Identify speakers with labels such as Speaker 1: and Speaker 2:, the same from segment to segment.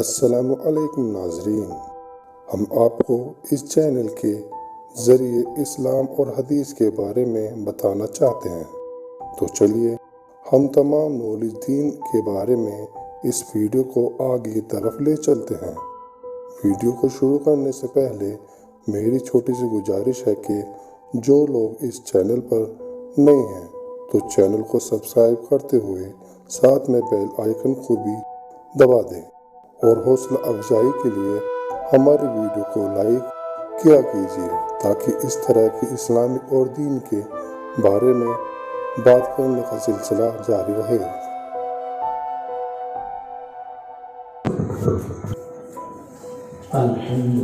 Speaker 1: السلام علیکم ناظرین، ہم آپ کو اس چینل کے ذریعے اسلام اور حدیث کے بارے میں بتانا چاہتے ہیں، تو چلیے ہم تمام نالج دین کے بارے میں اس ویڈیو کو آگے کی طرف لے چلتے ہیں۔ ویڈیو کو شروع کرنے سے پہلے میری چھوٹی سی گزارش ہے کہ جو لوگ اس چینل پر نئے ہیں تو چینل کو سبسکرائب کرتے ہوئے ساتھ میں بیل آئیکن کو بھی دبا دیں، اور حوصلہ افزائی کے لیے ہماری ویڈیو کو لائک کیا کیجیے تاکہ اس طرح کی اسلامی اور دین کے بارے میں بات کرنے کا سلسلہ جاری رہے۔
Speaker 2: الحمد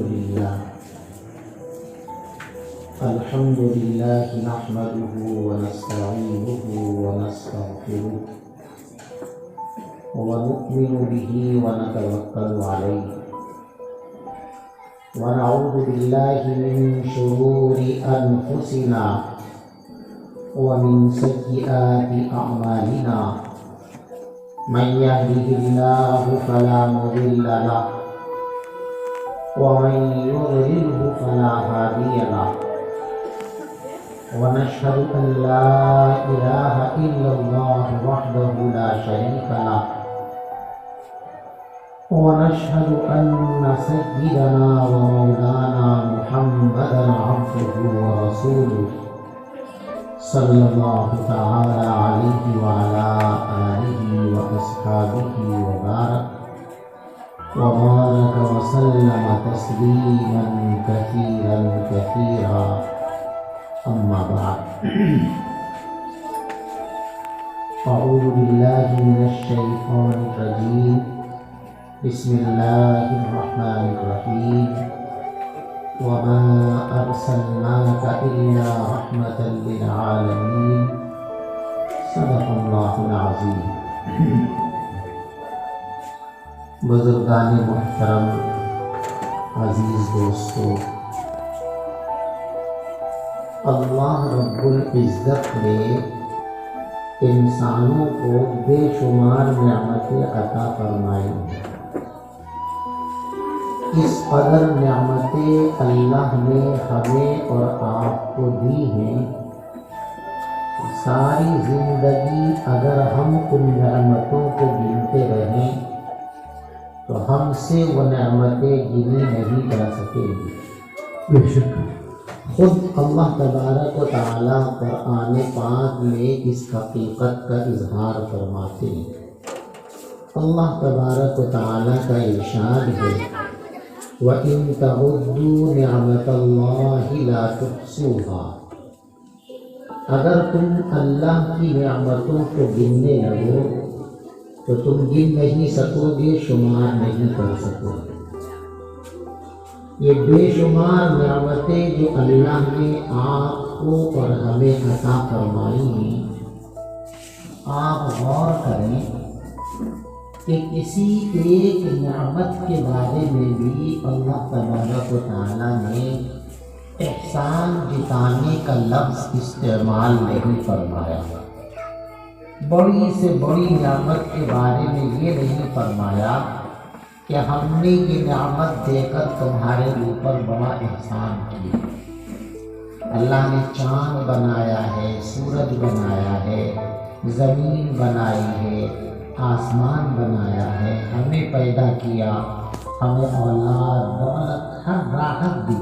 Speaker 2: لله نحمده ونستعينه ونستغفره ونؤمن به ونتوكل عليه ونعوذ بالله من شرور أنفسنا ومن سيئات أعمالنا من يهده الله فلا مضل له ومن يضلله فلا هادي له ونشهد أن لا إله إلا الله وحده لا شريك له ونشهد أن سيدنا ومولانا محمدا عبده ورسوله صلى الله تعالى عليه وعلى آله وأصحابه وبارك وسلم تسليما كثيرا أما بعد أعوذ بالله من الشيطان الرجيم بسم الله الرحمن الرحيم وما أرسلناك إلا رحمة للعالمين صدق الله العظيم۔ بزرگان محترم، عزیز دوستو، اللہ رب العزت نے انسانوں کو بے شمار نعمتیں عطا فرمائی ہیں۔ اس قدر نعمتیں اللہ نے ہمیں اور آپ کو دی ہیں، ساری زندگی اگر ہم ان نعمتوں کو گنتے رہیں تو ہم سے وہ نعمتیں گنی نہیں جا سکیں گی۔ بے شک خود اللہ تبارک و تعالیٰ قرآن پاک میں اس حقیقت کا اظہار فرماتے ہیں۔ اللہ تبارک و تعالیٰ کا ارشاد ہے وَإِن تَعُدُّوا نِعْمَةَ اللَّهِ لَا تُحْصُوهَا، اگر تم اللہ کی نعمتوں کو گننے لگو تو تم گن نہیں سکو گے، شمار نہیں کر سکو گے۔ یہ بے شمار نعمتیں جو اللہ نے آپ کو اور ہمیں عطا فرمائی ہیں، آپ غور کریں کہ کسی ایک نعمت کے بارے میں بھی اللہ تبارک و تعالیٰ نے احسان جتانے کا لفظ استعمال نہیں فرمایا۔ بڑی سے بڑی نعمت کے بارے میں یہ نہیں فرمایا کہ ہم نے یہ نعمت دے کر تمہارے اوپر بڑا احسان کیا۔ اللہ نے چاند بنایا ہے، سورج بنایا ہے، زمین بنائی ہے، آسمان بنایا ہے، ہمیں پیدا کیا، ہمیں اولاد، دولت، ہر راحت دی،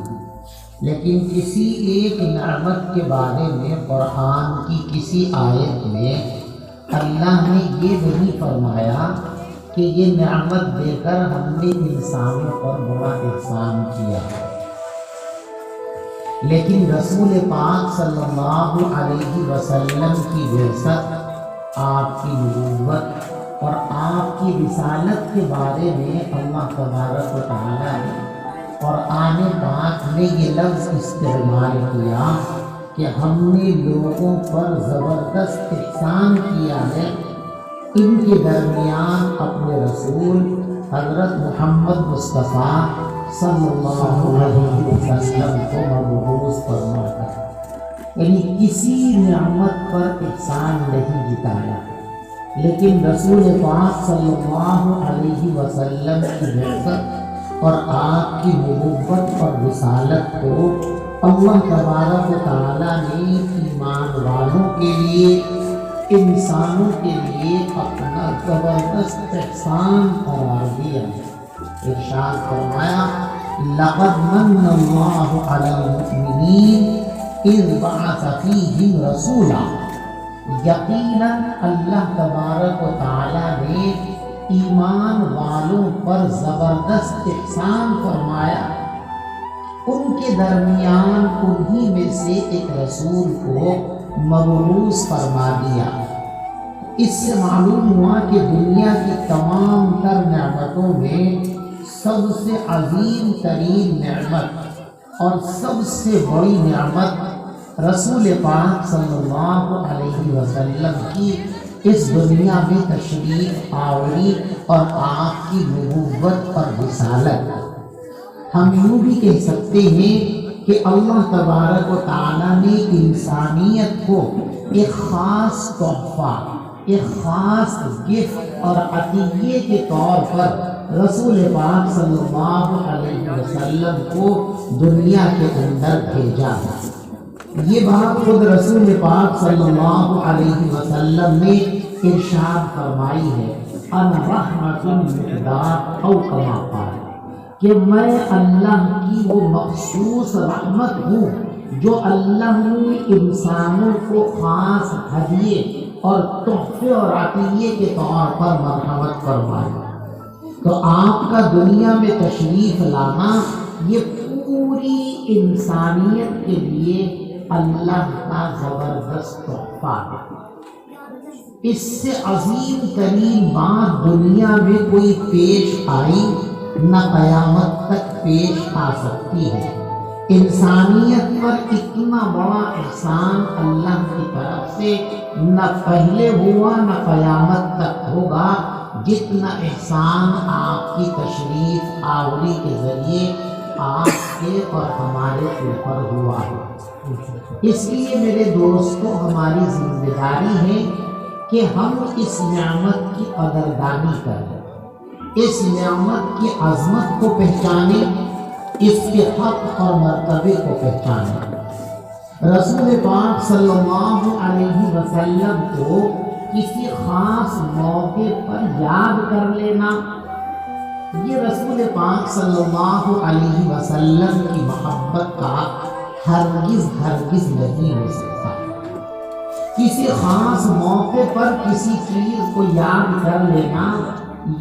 Speaker 2: لیکن کسی ایک نعمت کے بارے میں قرآن کی کسی آیت میں اللہ نے یہ نہیں فرمایا کہ یہ نعمت دے کر ہم نے انسانوں پر بڑا احسان کیا۔ لیکن رسول پاک صلی اللہ علیہ وسلم کی بعثت، آپ کی نبوت اور آپ کی رسالت کے بارے میں اللہ تبارک و تعالیٰ نے قرآن پاک میں یہ لفظ استعمال کیا کہ ہم نے لوگوں پر زبردست احسان کیا ہے۔ ان کے درمیان اپنے رسول حضرت محمد مصطفیٰ صلی اللہ علیہ وسلم کو مبعوث فرما کر، یعنی کسی نعمت پر احسان نہیں جتایا، لیکن رسول پاک صلی اللہ علیہ وسلم کی بعثت اور آپ کی نبوت اور رسالت کو اللہ تبارک و تعالیٰ نے ایمان والوں کے لیے، انسانوں کے لیے اپنا زبردست احسان قرار دیا۔ ارشاد فرمایا لقد من اللہ علی المؤمنین اذ بعث فیہم رسولا، یقیناً اللہ تبارک و تعالیٰ نے ایمان والوں پر زبردست احسان فرمایا، ان کے درمیان انہی میں سے ایک رسول کو مبعوث فرما دیا۔ اس سے معلوم ہوا کہ دنیا کی تمام تر نعمتوں میں سب سے عظیم ترین نعمت اور سب سے بڑی نعمت رسول پاک صلی اللہ علیہ وسلم کی اس دنیا میں تشریف آوری اور آپ کی نبوت اور رسالت۔ ہم یوں بھی کہہ سکتے ہیں کہ اللہ تبارک و تعالیٰ نے انسانیت کو ایک خاص تحفہ، ایک خاص گفٹ اور عطیے کے طور پر رسول پاک صلی اللہ علیہ وسلم کو دنیا کے اندر بھیجا۔ یہ بات خود رسول پاک صلی اللہ علیہ وسلم نے ارشاد فرمائی ہے، انا رحمت مہداۃ او کما قال، کہ میں اللہ کی وہ مخصوص رحمت ہوں جو اللہ نے انسانوں کو خاص ہدیے اور تحفے اور عطیے کے طور پر مرحمت فرمائی۔ تو آپ کا دنیا میں تشریف لانا یہ پوری انسانیت کے لیے اللہ کا زبردست تحفہ ہے۔ اس سے عظیم ترین بات دنیا میں کوئی پیش آئی نہ قیامت تک پیش آ سکتی ہے۔ انسانیت پر اتنا بڑا احسان اللہ کی طرف سے نہ پہلے ہوا نہ قیامت تک ہوگا جتنا احسان آپ کی تشریف آوری کے ذریعے آپ کے اور ہمارے اوپر ہوا ہے۔ اس لیے میرے دوستوں ہماری ذمہ داری ہے کہ ہم اس نعمت کی قدردانی کریں، اس نعمت کی عظمت کو پہچانیں، اس کے حق اور مرتبے کو پہچانیں۔ رسول پاک صلی اللہ علیہ وسلم کو کسی خاص موقع پر یاد کر لینا یہ رسول پاک صلی اللہ علیہ وسلم کی محبت کا ہرگز نہیں ہو سکتا۔ کسی خاص موقع پر کسی چیز کو یاد کر لینا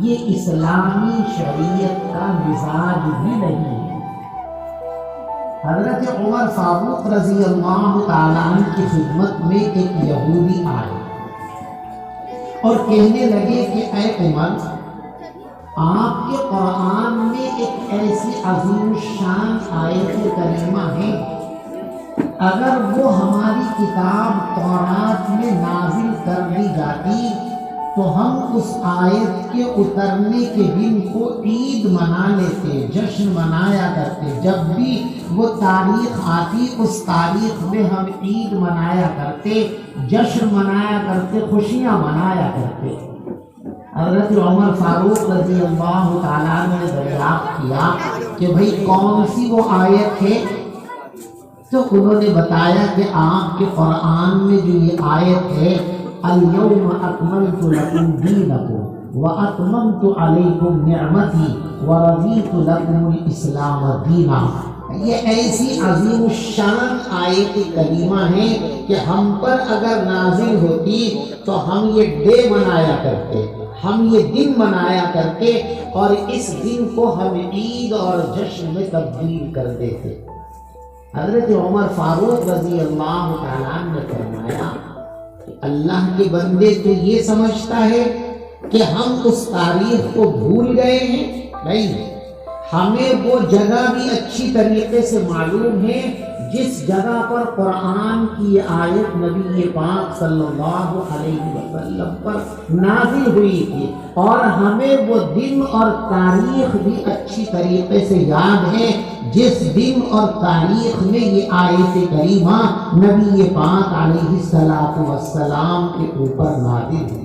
Speaker 2: یہ اسلامی شریعت کا مزاج بھی نہیں ہے۔ حضرت عمر فاروق رضی اللہ تعالیٰ عنہ کی خدمت میں ایک یہودی آئے اور کہنے لگے کہ اے عمر، آپ کے قرآن میں ایک ایسی عظیم شان آیت کریمہ ہے، اگر وہ ہماری کتاب تورات میں نازل کر دی جاتی تو ہم اس آیت کے اترنے کے دن کو عید منا لیتے، جشن منایا کرتے، جب بھی وہ تاریخ آتی اس تاریخ میں ہم عید منایا کرتے، جشن منایا کرتے، خوشیاں منایا کرتے۔ حضرت عمر فاروق رضی اللہ تعالیٰ نے دریافت کیا کہ بھئی کون سی وہ آیت ہے؟ تو انہوں نے بتایا کہ آپ کے قرآن میں جو یہ آیت ہے اليوم اکملت لکم دینکم واتممت علیکم نعمتی ورضیت لکم الاسلام دینا، یہ ایسی عظیم الشان آیت کریمہ ہے کہ ہم پر اگر نازل ہوتی تو ہم یہ ڈے منایا کرتے، ہم یہ دن منایا کرتے اور اس دن کو ہم عید اور جشن میں تبدیل کر دیتے۔ حضرت عمر فاروق رضی اللہ تعالیٰ نے فرمایا کہ اللہ کے بندے تو یہ سمجھتا ہے کہ ہم اس تاریخ کو بھول گئے ہیں؟ نہیں، ہمیں وہ جگہ بھی اچھی طریقے سے معلوم ہے جس جگہ پر قرآن کی آیت نبی پاک صلی اللہ علیہ وسلم پر نازل ہوئی تھی، اور ہمیں وہ دن اور تاریخ بھی اچھی طریقے سے یاد ہے جس دن اور تاریخ میں یہ آیت کریمہ نبی پاک علیہ الصلوۃ والسلام کے اوپر نازل ہوئی۔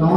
Speaker 2: 9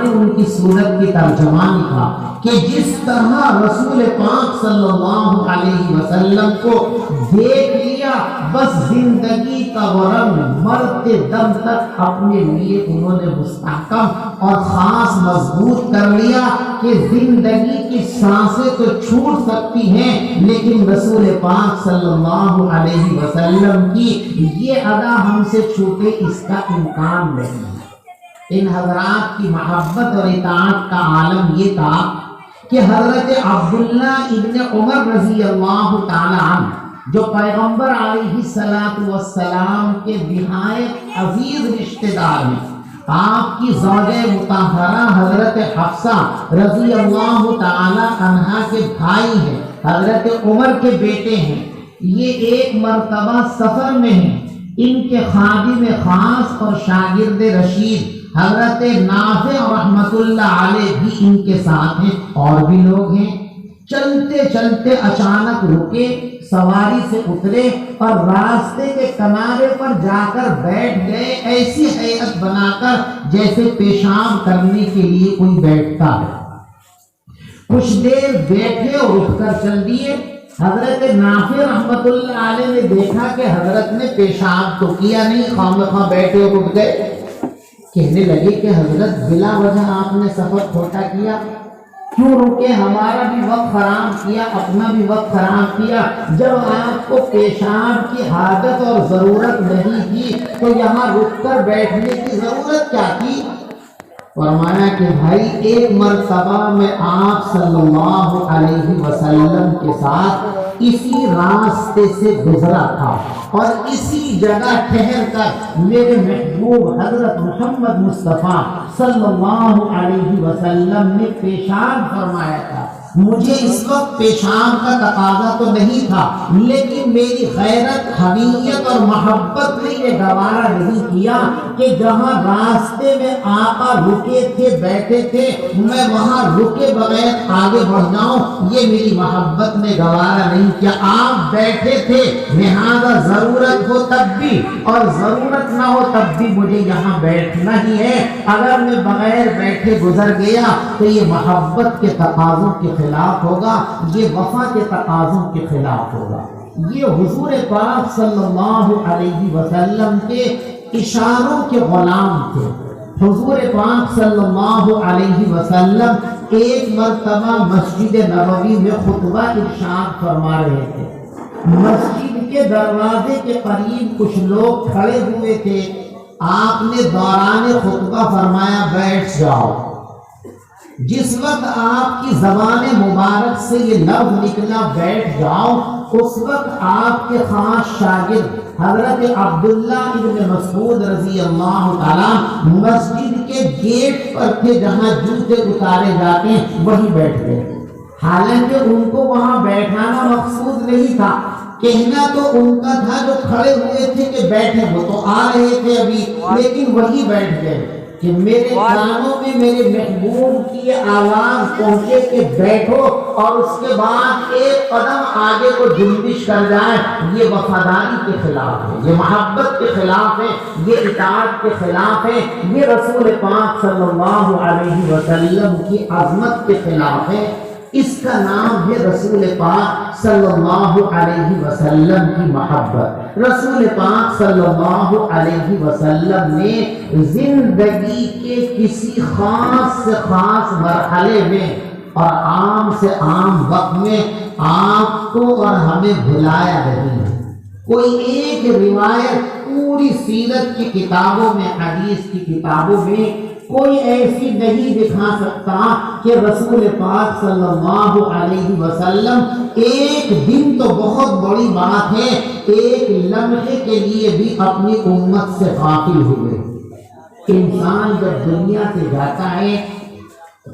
Speaker 2: ہے ان کی صورت کی ترجمانی کا کہ جس طرح رسول پاک صلی اللہ علیہ وسلم کو دیکھ لیا بس زندگی کا ورم مرتے دم تک اپنے لیے انہوں نے مستحکم اور خاص مضبوط کر لیا کہ زندگی کی سانسیں تو چھوٹ سکتی ہیں لیکن رسول پاک صلی اللہ علیہ وسلم کی یہ ادا ہم سے چھوٹے اس کا امکان نہیں ہے۔ ان حضرات کی محبت اور اطاعت کا عالم یہ تھا کہ حضرت عبداللہ ابن عمر رضی اللہ تعالی عنہ جو پیغمبر علیہ السلام کے نہایت عزیز رشتہ دار ہیں، آپ کی زوجہ مطہرہ حضرت حفصہ رضی اللہ تعالی عنہا کے بھائی ہیں، حضرت عمر کے بیٹے ہیں، یہ ایک مرتبہ سفر میں ہیں، ان کے خادم خاص اور شاگرد رشید حضرت نافع رحمت اللہ علیہ بھی ان کے ساتھ ہیں، اور بھی لوگ ہیں۔ چلتے چلتے اچانک رکے، سواری سے اترے اور راستے کے کنارے پر جا کر بیٹھ گئے، ایسی ہیئت بنا کر جیسے پیشاب کرنے کے لیے کوئی بیٹھتا ہے۔ کچھ دیر بیٹھے اور اٹھ کر چل دیے۔ حضرت نافع رحمت اللہ علیہ نے دیکھا کہ حضرت نے پیشاب تو کیا نہیں، خامخواہ بیٹھے اور اٹھ گئے۔ کہنے لگے کہ حضرت بلا وجہ آپ نے سفر کھوٹا کیا، کیوں رکے؟ ہمارا بھی وقت خراب کیا، اپنا بھی وقت خراب کیا۔ جب آپ کو پیشاب کی حاجت اور ضرورت نہیں تھی تو یہاں رک کر بیٹھنے کی ضرورت کیا تھی؟ فرمایا کہ بھائی ایک مرتبہ میں آپ صلی اللہ علیہ وسلم کے ساتھ اسی راستے سے گزرا تھا اور اسی جگہ ٹھہر کر میرے محبوب حضرت محمد مصطفیٰ صلی اللہ علیہ وسلم نے پیشاب فرمایا تھا۔ مجھے اس وقت پیشاب کا تقاضا تو نہیں تھا، لیکن میری غیرت، حمیت اور محبت نے یہ گوارا نہیں کیا کہ جہاں راستے میں آقا رکے تھے، بیٹھے تھے، میں وہاں رکے بغیر آگے بڑھ جاؤں۔ یہ میری محبت نے گوارا نہیں کیا۔ آپ بیٹھے تھے، لہذا ضرورت ہو تب بھی اور ضرورت نہ ہو تب بھی مجھے یہاں بیٹھنا ہی ہے۔ اگر میں بغیر بیٹھے گزر گیا تو یہ محبت کے تقاضوں کے خلاف ہوگا، یہ وفا کے تقاضوں کے خلاف ہوگا۔ یہ حضور پاک صلی اللہ علیہ وسلم کے اشاروں کے غلام تھے۔ حضور پاک صلی اللہ علیہ وسلم ایک مرتبہ مسجد نبوی میں خطبہ ارشاد فرما رہے تھے۔ مسجد کے دروازے کے قریب کچھ لوگ کھڑے ہوئے تھے۔ آپ نے دوران خطبہ فرمایا بیٹھ جاؤ۔ جس وقت آپ کی زبان مبارک سے یہ لفظ نکلا بیٹھ جاؤ، اس وقت آپ کے خاص شاگرد حضرت عبداللہ ابن مسعود رضی اللہ تعالیٰ مسجد کے گیٹ پر تھے جہاں جوتے اتارے جاتے ہیں، وہیں بیٹھ گئے۔ حالانکہ ان کو وہاں بیٹھانا مقصود نہیں تھا، کہنا تو ان کا تھا جو کھڑے ہوئے تھے کہ بیٹھے، وہ تو آ رہے تھے ابھی، لیکن وہی بیٹھ گئے کہ میرے کانوں میں میرے محبوب کی آواز پہنچے کہ بیٹھو، اور اس کے بعد ایک قدم آگے کو جنبش کر جائے۔ یہ وفاداری کے خلاف ہے، یہ محبت کے خلاف ہے، یہ اطاعت کے خلاف ہے، یہ رسول پاک صلی اللہ علیہ وسلم کی عظمت کے خلاف ہے۔ اس کا نام ہے رسول پاک صلی اللہ علیہ وسلم کی محبت۔ رسول پاک صلی اللہ علیہ وسلم نے زندگی کے کسی خاص سے خاص مرحلے میں اور عام سے عام وقت میں آپ کو اور ہمیں بھلایا نہیں ہے۔ کوئی ایک روایت پوری سیرت کی کتابوں میں، حدیث کی کتابوں میں کوئی ایسی نہیں دکھا سکتا کہ رسول پاک صلی اللہ علیہ وسلم ایک دن تو بہت بڑی بات ہے، ایک لمحے کے لیے بھی اپنی امت سے غافل ہوئے۔ انسان جب دنیا سے جاتا ہے،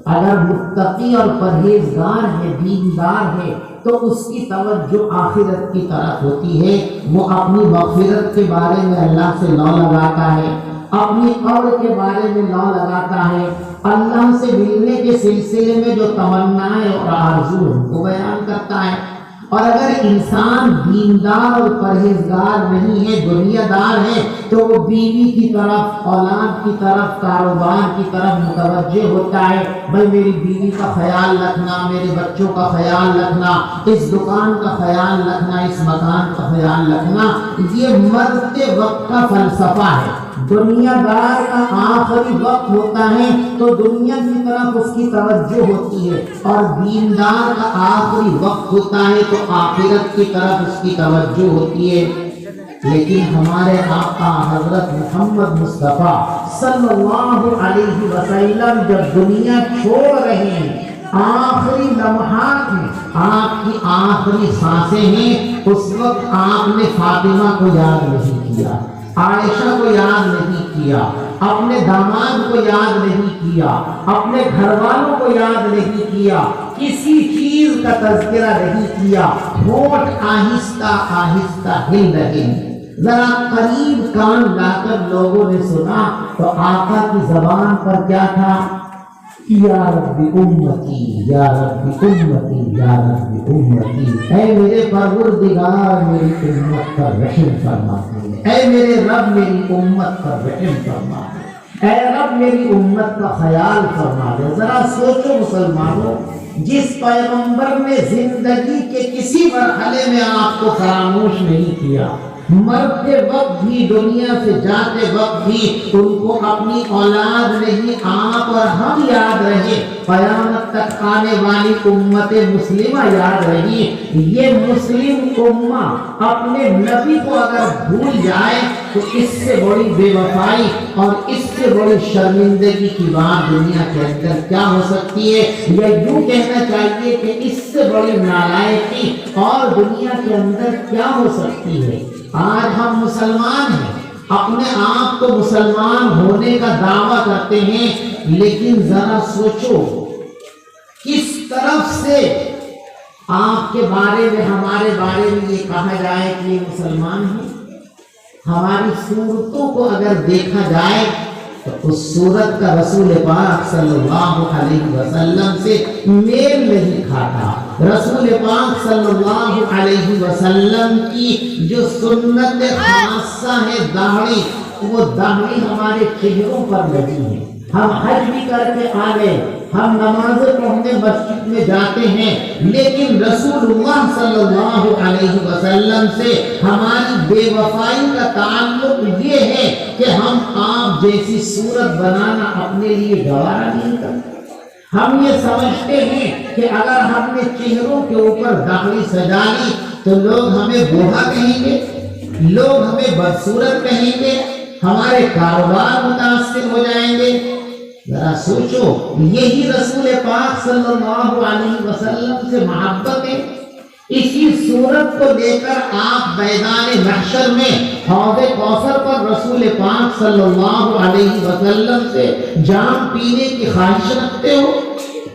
Speaker 2: اگر متقی اور پرہیزگار ہے، دیندار ہے، تو اس کی توجہ آخرت کی طرف ہوتی ہے۔ وہ اپنی مغفرت کے بارے میں اللہ سے لو لگاتا ہے، اپنی قبر کے بارے میں لو لگاتا ہے، اللہ سے ملنے کے سلسلے میں جو تمنائیں اور آرزو ان کو بیان کرتا ہے۔ اور اگر انسان دیندار اور پرہیزگار نہیں ہے، دنیا دار ہے، تو وہ بیوی کی طرف، اولاد کی طرف، کاروبار کی طرف متوجہ ہوتا ہے۔ بھائی میری بیوی کا خیال رکھنا، میرے بچوں کا خیال رکھنا، اس دکان کا خیال رکھنا، اس مکان کا خیال رکھنا، یہ مرتے وقت کا فلسفہ ہے۔ دنیا دار کا آخری وقت ہوتا ہے تو دنیا کی طرف اس کی توجہ ہوتی ہے، اور دیندار کا آخری وقت ہوتا ہے تو آخرت کی طرف اس کی توجہ ہوتی ہے۔ لیکن ہمارے آقا حضرت محمد مصطفیٰ صلی اللہ علیہ وسلم جب دنیا چھوڑ رہے ہیں، آخری لمحات میں، آپ کی آخری سانسیں ہیں، اس وقت آپ نے فاطمہ کو یاد نہیں کیا، عائشہ کو یاد نہیں کیا، اپنے داماد کو یاد نہیں کیا، اپنے گھر والوں کو یاد نہیں کیا، کسی چیز کا تذکرہ نہیں کیا۔ ہونٹ آہستہ آہستہ ہل رہے ہیں، ذرا قریب کان لا کر لوگوں نے سنا تو آقا کی زبان پر کیا تھا؟ یا رب امتی، یا رب امتی، یا رب امتی، اے میرے پروردگار میری امت پر رحم فرما دے، اے میرے رب میری امت پر رحم فرما دے، اے رب میری امت کا خیال فرما دے۔ ذرا سوچو مسلمانوں، جس پیغمبر نے زندگی کے کسی مرحلے میں آپ کو فراموش نہیں کیا، مرتے وقت بھی، دنیا سے جاتے وقت بھی ان کو اپنی اولاد نہیں، آپ اور ہم یاد رہے، قیامت تک آنے والی امت مسلمہ یاد رہی۔ یہ مسلم امہ اپنے نبی کو اگر بھول جائے تو اس سے بڑی بے وفائی اور اس سے بڑی شرمندگی کی بات دنیا کے اندر کیا ہو سکتی ہے؟ یا یوں کہنا چاہیے کہ اس سے بڑی نالائقی اور دنیا کے اندر کیا ہو سکتی ہے؟ آج ہم مسلمان ہیں، اپنے آپ کو مسلمان ہونے کا دعویٰ کرتے ہیں، لیکن ذرا سوچو کس طرف سے آپ کے بارے میں، ہمارے بارے میں یہ کہا جائے کہ یہ مسلمان ہیں۔ ہماری صورتوں کو اگر دیکھا جائے تو اس صورت کا رسول پاک صلی اللہ علیہ وسلم سے میل نہیں کھاتا۔ رسول پاک صلی اللہ علیہ وسلم کی جو سنت خاصہ ہے داڑھی، وہ داڑھی ہمارے چہروں پر لگی ہے۔ ہم حج بھی کر کے آ گئے، ہم نماز پڑھنے مسجد میں جاتے ہیں، لیکن رسول اللہ صلی اللہ علیہ وسلم سے ہماری بے وفائی کا تعلق یہ ہے کہ ہم آپ جیسی صورت بنانا اپنے لیے گوارا نہیں کرتے۔ ہم یہ سمجھتے ہیں کہ اگر ہم نے چہروں کے اوپر داڑھی سجا لی تو لوگ ہمیں بوڑھا کہیں گے، لوگ ہمیں بدصورت کہیں گے، ہمارے کاروبار متاثر ہو جائیں گے۔ ذرا سوچو، یہی رسول پاک صلی اللہ علیہ وسلم سے محبت ہے۔ اسی صورت کو لے کر آپ میدان محشر میں حوض کوثر پر رسول پاک صلی اللہ علیہ وسلم سے جام پینے کی خواہش رکھتے ہو۔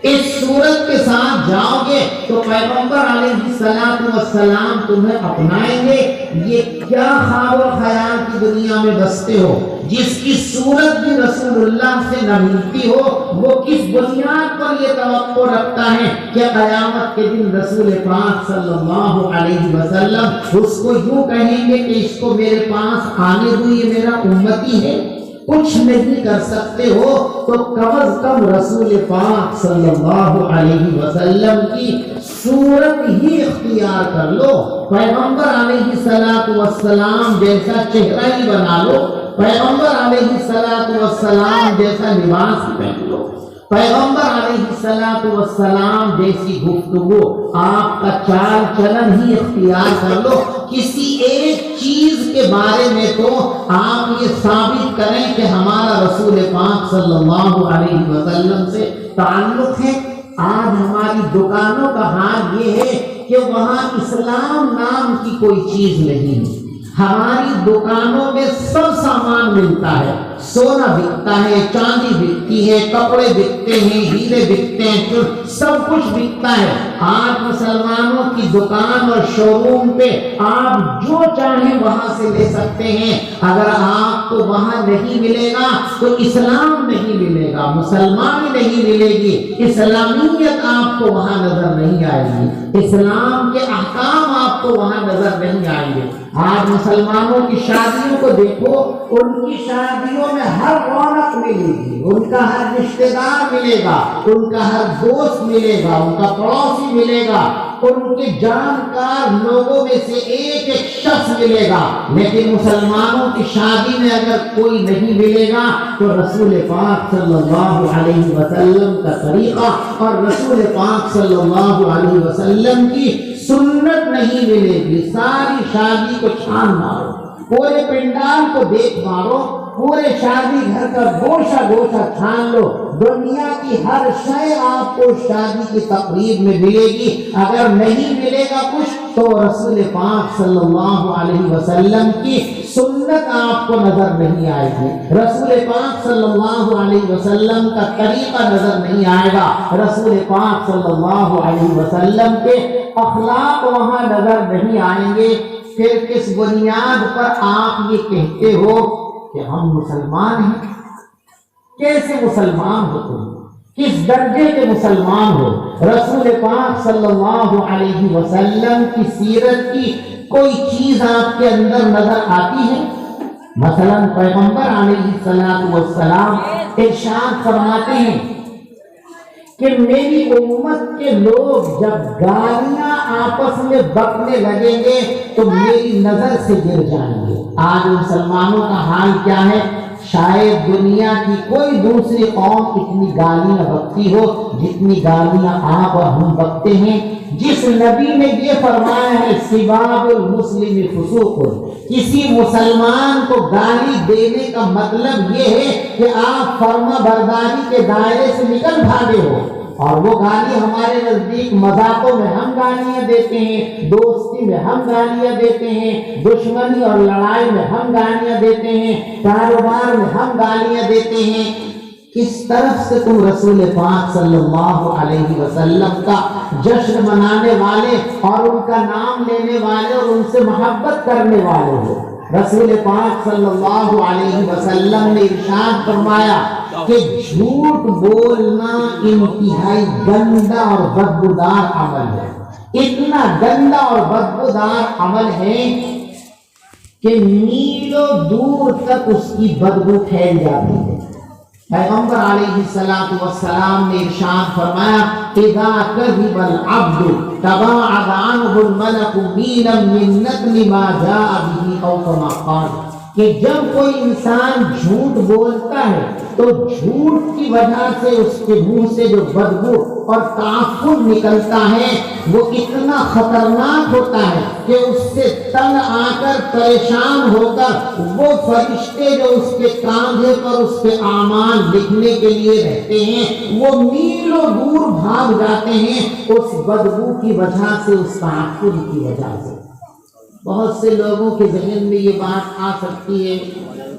Speaker 2: اس صورت کے ساتھ جاؤ گے تو پیغمبر علیہ السلام تمہیں اپنائیں گے۔ یہ کیا خواب و خیال کی دنیا میں بستے ہو؟ جس کی صورت بھی رسول اللہ سے نہ ملتی ہو، وہ کس بنیاد پر یہ توقع رکھتا ہے کہ قیامت کے دن رسول پاک صلی اللہ علیہ وسلم اس کو یوں کہیں گے کہ اس کو میرے پاس آنے دو، یہ میرا امتی ہے؟ کچھ نہیں کر سکتے ہو تو کم از کم رسول پاک صلی اللہ علیہ وسلم کی صورت ہی اختیار کر لو، پیغمبر علیہ السلام جیسا چہرہ ہی بنا لو، پیغمبر علیہ السلام جیسا لباس پہن لو، پیغمبر علیہ السلام جیسی گفتگو، آپ کا چال چلن ہی اختیار کر لو۔ کسی ایک چیز کے بارے میں تو آپ یہ ثابت کریں کہ ہمارا رسول پاک صلی اللہ علیہ وسلم سے تعلق ہے۔ آج ہماری دکانوں کا حال یہ ہے کہ وہاں اسلام نام کی کوئی چیز نہیں ہے۔ ہماری دکانوں میں سب سامان ملتا ہے، سونا بکتا ہے، چاندی بکتی ہے، کپڑے بکتے ہیں، ہیرے بکتے ہیں، سب کچھ بکتا ہے۔ آج مسلمانوں کی دکان اور شو روم پہ آپ جو چاہیں وہاں سے لے سکتے ہیں۔ اگر آپ کو وہاں نہیں ملے گا تو اسلام نہیں ملے گا، مسلمانی نہیں ملے گی، اسلامیت آپ کو وہاں نظر نہیں آئے گی، اسلام کے احکام آپ کو وہاں نظر نہیں آئیں گے۔ آج مسلمانوں کی شادیوں کو دیکھو، ان کی شادیوں میں ہر رونق ملے گی، ان کا ہر رشتہ دار ملے گا، ان کا ہر دوست ملے گا، ان کا پڑوسی ملے گا، ان کے جانکار لوگوں میں سے ایک ایک شخص ملے گا۔ لیکن مسلمانوں کی شادی میں اگر کوئی نہیں ملے گا تو رسول پاک صلی اللہ علیہ وسلم کا طریقہ اور رسول پاک صلی اللہ علیہ وسلم کی سنت نہیں ملے گی۔ ساری شادی کو چھان مارو، پورے پنڈال کو دیکھ مارو، پورے شادی گھر کا گوشہ گوشہ چھان لو، دنیا کی ہر شے آپ کو شادی کی تقریب میں ملے گی۔ اگر نہیں ملے گا کچھ تو رسول پاک صلی اللہ علیہ وسلم کی سنت آپ کو نظر نہیں آئے گی، رسول پاک صلی اللہ علیہ وسلم کا طریقہ نظر نہیں آئے گا، رسول پاک صلی اللہ علیہ وسلم کے اخلاق وہاں نظر نہیں آئیں گے۔ پھر کس بنیاد پر آپ یہ کہتے ہو کہ ہم مسلمان ہیں؟ کیسے مسلمان ہو تم؟ کس درجے کے مسلمان ہو؟ رسول پاک صلی اللہ علیہ وسلم کی سیرت کی کوئی چیز آپ کے اندر نظر آتی ہے؟ مثلا پیغمبر علیہ السلام ارشاد فرماتے ہیں کہ میری امت کے لوگ جب گالیاں آپس میں بکنے لگیں گے تو میری نظر سے گر جائیں گے۔ آج مسلمانوں کا حال کیا ہے؟ شاید دنیا کی کوئی دوسری قوم اتنی گالیاں بکتی ہو جتنی گالیاں آپ اور ہم بکتے ہیں۔ جس نبی نے یہ فرمایا ہے سباب المسلم فسوق، کسی مسلمان کو گالی دینے کا مطلب یہ ہے کہ آپ فرما برداری کے دائرے سے نکل بھاگے ہو۔ اور وہ گالی ہمارے نزدیک مذاقوں میں ہم گالیاں دیتے ہیں، دوستی میں ہم گالیاں دیتے ہیں، دشمنی اور لڑائی میں ہم گالیاں دیتے ہیں، کاروبار میں ہم گالیاں دیتے ہیں۔ کس طرف سے تم رسول پاک صلی اللہ علیہ وسلم کا جشن منانے والے اور ان کا نام لینے والے اور ان سے محبت کرنے والے ہو؟ رسول پاک صلی اللہ علیہ وسلم نے ارشاد فرمایا کہ جھوٹ بولنا انتہائی گندا اور بدبودار عمل ہے، اتنا گندا اور بدبودار عمل ہے کہ میلوں دور تک اس کی بدبو پھیل جاتی ہے۔ پیغمبر علیہ السلام نے ارشاد فرمایا اذا كذب العبد تباعد عنه الملك ميلا من نقل ما جاء به او كما قال، کہ جب کوئی انسان جھوٹ بولتا ہے تو جھوٹ کی وجہ سے اس کے منہ سے جو بدبو اور تعفن نکلتا ہے وہ اتنا خطرناک ہوتا ہے کہ اس سے تنگ آ کر پریشان ہو کر وہ فرشتے جو اس کے کاندھے پر اس کے اعمال لکھنے کے لیے رہتے ہیں وہ میلوں دور بھاگ جاتے ہیں اس بدبو کی وجہ سے، اس تعفن کی وجہ سے۔ بہت سے لوگوں کے ذہن میں یہ بات آ سکتی ہے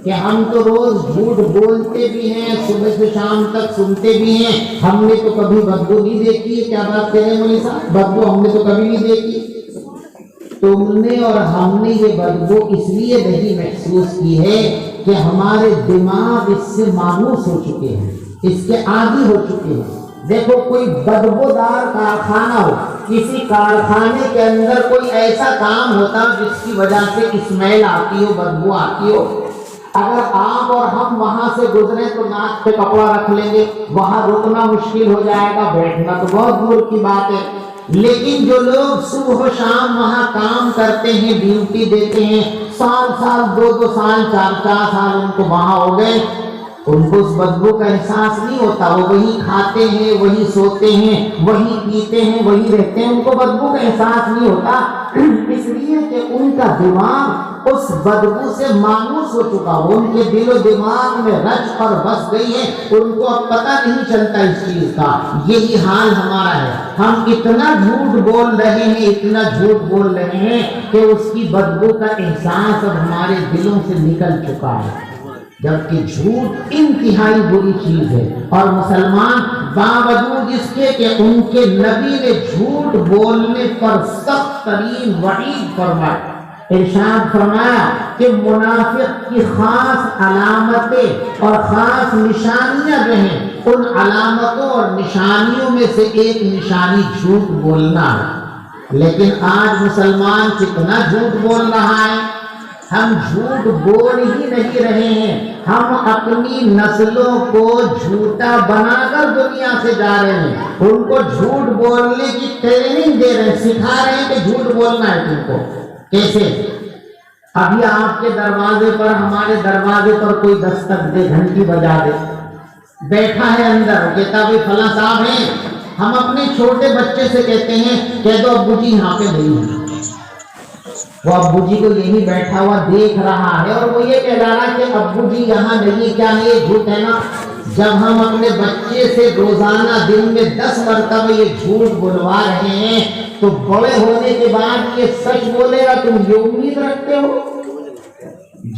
Speaker 2: کہ ہم تو روز جھوٹ بولتے بھی ہیں، صبح سے شام تک سنتے بھی ہیں، ہم نے تو کبھی بدبو نہیں دیکھی ہے۔ کیا بات کہہ رہے ہیں مولوی صاحب؟ بدبو ہم نے تو کبھی نہیں دیکھی۔ تم نے اور ہم نے یہ بدبو اس لیے نہیں محسوس کی ہے کہ ہمارے دماغ اس سے مانوس ہو چکے ہیں، اس کے عادی ہو چکے ہیں۔ دیکھو کوئی بدبودار کارخانہ ہو، کسی کارخانے کے اندر کوئی ایسا کام ہوتا جس کی وجہ سے اسمیل آتی ہو، بدبو آتی ہو، اگر آپ اور ہم وہاں سے گزرے تو ناک پہ کپڑا رکھ لیں گے، وہاں رکنا مشکل ہو جائے گا، بیٹھنا تو بہت دور کی بات ہے۔ لیکن جو لوگ صبح و شام وہاں کام کرتے ہیں، ڈیوٹی دیتے ہیں، سال 2 سال 4 سال ان کو وہاں ہو گئے، ان کو اس بدبو کا احساس نہیں ہوتا۔ وہ وہی کھاتے ہیں، وہی سوتے ہیں، وہی پیتے ہیں، وہی رہتے ہیں، ان کو بدبو کا احساس نہیں ہوتا، اس لیے کہ ان کا دماغ اس بدبو سے مانوس ہو چکا، وہ ان کے دل و دماغ میں رچ اور بس گئی ہے، ان کو اب پتہ نہیں چلتا اس چیز کا۔ یہی حال ہمارا ہے، ہم اتنا جھوٹ بول رہے ہیں، اتنا جھوٹ بول رہے ہیں کہ اس کی بدبو کا احساس اب ہمارے دلوں سے نکل چکا ہے۔ جبکہ جھوٹ انتہائی بری چیز ہے، اور مسلمان باوجود اس کے کہ ان کے نبی نے جھوٹ بولنے پر سخت ترین وعید فرمائی، ارشاد فرمایا کہ منافق کی خاص علامتیں اور خاص نشانیاں جو ہیں، ان علامتوں اور نشانیوں میں سے ایک نشانی جھوٹ بولنا ہے۔ لیکن آج مسلمان کتنا جھوٹ بول رہا ہے، ہم جھوٹ بول ہی نہیں رہے ہیں، ہم اپنی نسلوں کو جھوٹا بنا کر دنیا سے جا رہے ہیں، ان کو جھوٹ بولنے کی ٹریننگ دے رہے ہیں، سکھا رہے ہیں کہ جھوٹ بولنا ہے تم کو کیسے۔ ابھی آپ کے دروازے پر، ہمارے دروازے پر کوئی دستک دے، گھنٹی بجا دے، بیٹھا ہے اندر، کہتا بھائی فلاں صاحب ہیں، ہم اپنے چھوٹے بچے سے کہتے ہیں کہہ دو ابو جی یہاں پہ نہیں ہیں، وہ ابو جی کو یہی بیٹھا ہوا دیکھ رہا ہے اور وہ یہ کہہ رہا ہے کہ ابو جی یہاں نہیں، کیا ہے یہ جھوٹ ہے نا۔ جب ہم اپنے بچے سے روزانہ دن میں 10 مرتبہ یہ جھوٹ بلوا رہے ہیں تو بڑے ہونے کے بعد یہ سچ بولے گا، تم یہ امید رکھتے ہو؟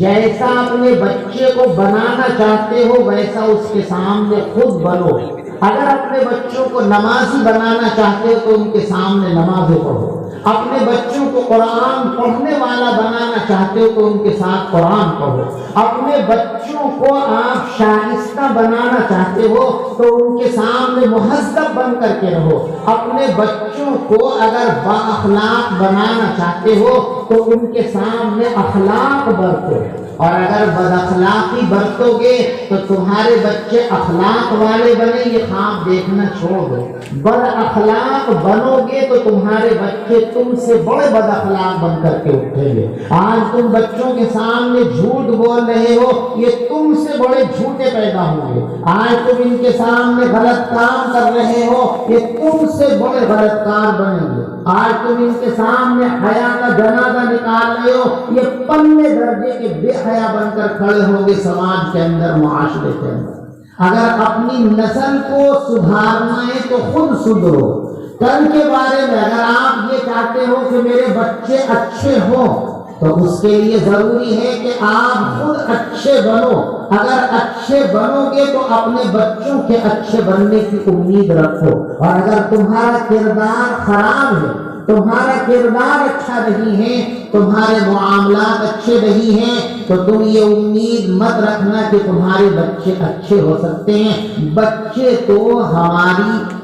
Speaker 2: جیسا اپنے بچے کو بنانا چاہتے ہو ویسا اس کے سامنے خود بنو۔ اگر اپنے بچوں کو نمازی بنانا چاہتے ہو تو ان کے سامنے نمازیں پڑھو، اپنے بچوں کو قرآن پڑھنے والا بنانا چاہتے ہو تو ان کے ساتھ قرآن پڑھو، اپنے بچوں کو آپ شائستہ بنانا چاہتے ہو تو ان کے سامنے مہذب بن کر کے رہو، اپنے بچوں کو اگر با اخلاق بنانا چاہتے ہو تو ان کے سامنے اخلاق برتو، اور اگر بد اخلاقی برتو گے تو تمہارے بچے اخلاق والے بنے، یہ خواب دیکھنا چھوڑ دو۔ بد اخلاق بنو گے تو تمہارے بچے تم سے بڑے بد اخلاق بن کر کے اٹھیں گے۔ آج تم بچوں کے سامنے جھوٹ بول رہے ہو، یہ تم سے بڑے جھوٹے پیدا ہوں گے۔ آج تم ان کے سامنے غلط کام کر رہے ہو، یہ تم سے بڑے غلط کار بنیں گے۔ آج تم ان کے سامنے حیا کا جنازہ نکال رہے ہو، یہ پلے درجے کے بے حیا بن کر کھڑے ہوں گے سماج کے اندر، معاشرے کے اندر۔ اگر اپنی نسل کو سدھارنا ہے تو خود سدھرو۔ کل کے بارے میں اگر آپ یہ چاہتے ہو کہ میرے بچے اچھے ہوں تو اس کے لیے ضروری ہے کہ آپ خود اچھے بنو۔ اگر اچھے بنو گے تو اپنے بچوں کے اچھے بننے کی امید رکھو، اور اگر تمہارا کردار خراب ہے، تمہارا کردار اچھا نہیں ہے، تمہارے معاملات اچھے نہیں ہیں تو تم یہ امید مت رکھنا کہ تمہارے بچے اچھے ہو سکتے ہیں۔ بچے تو ہماری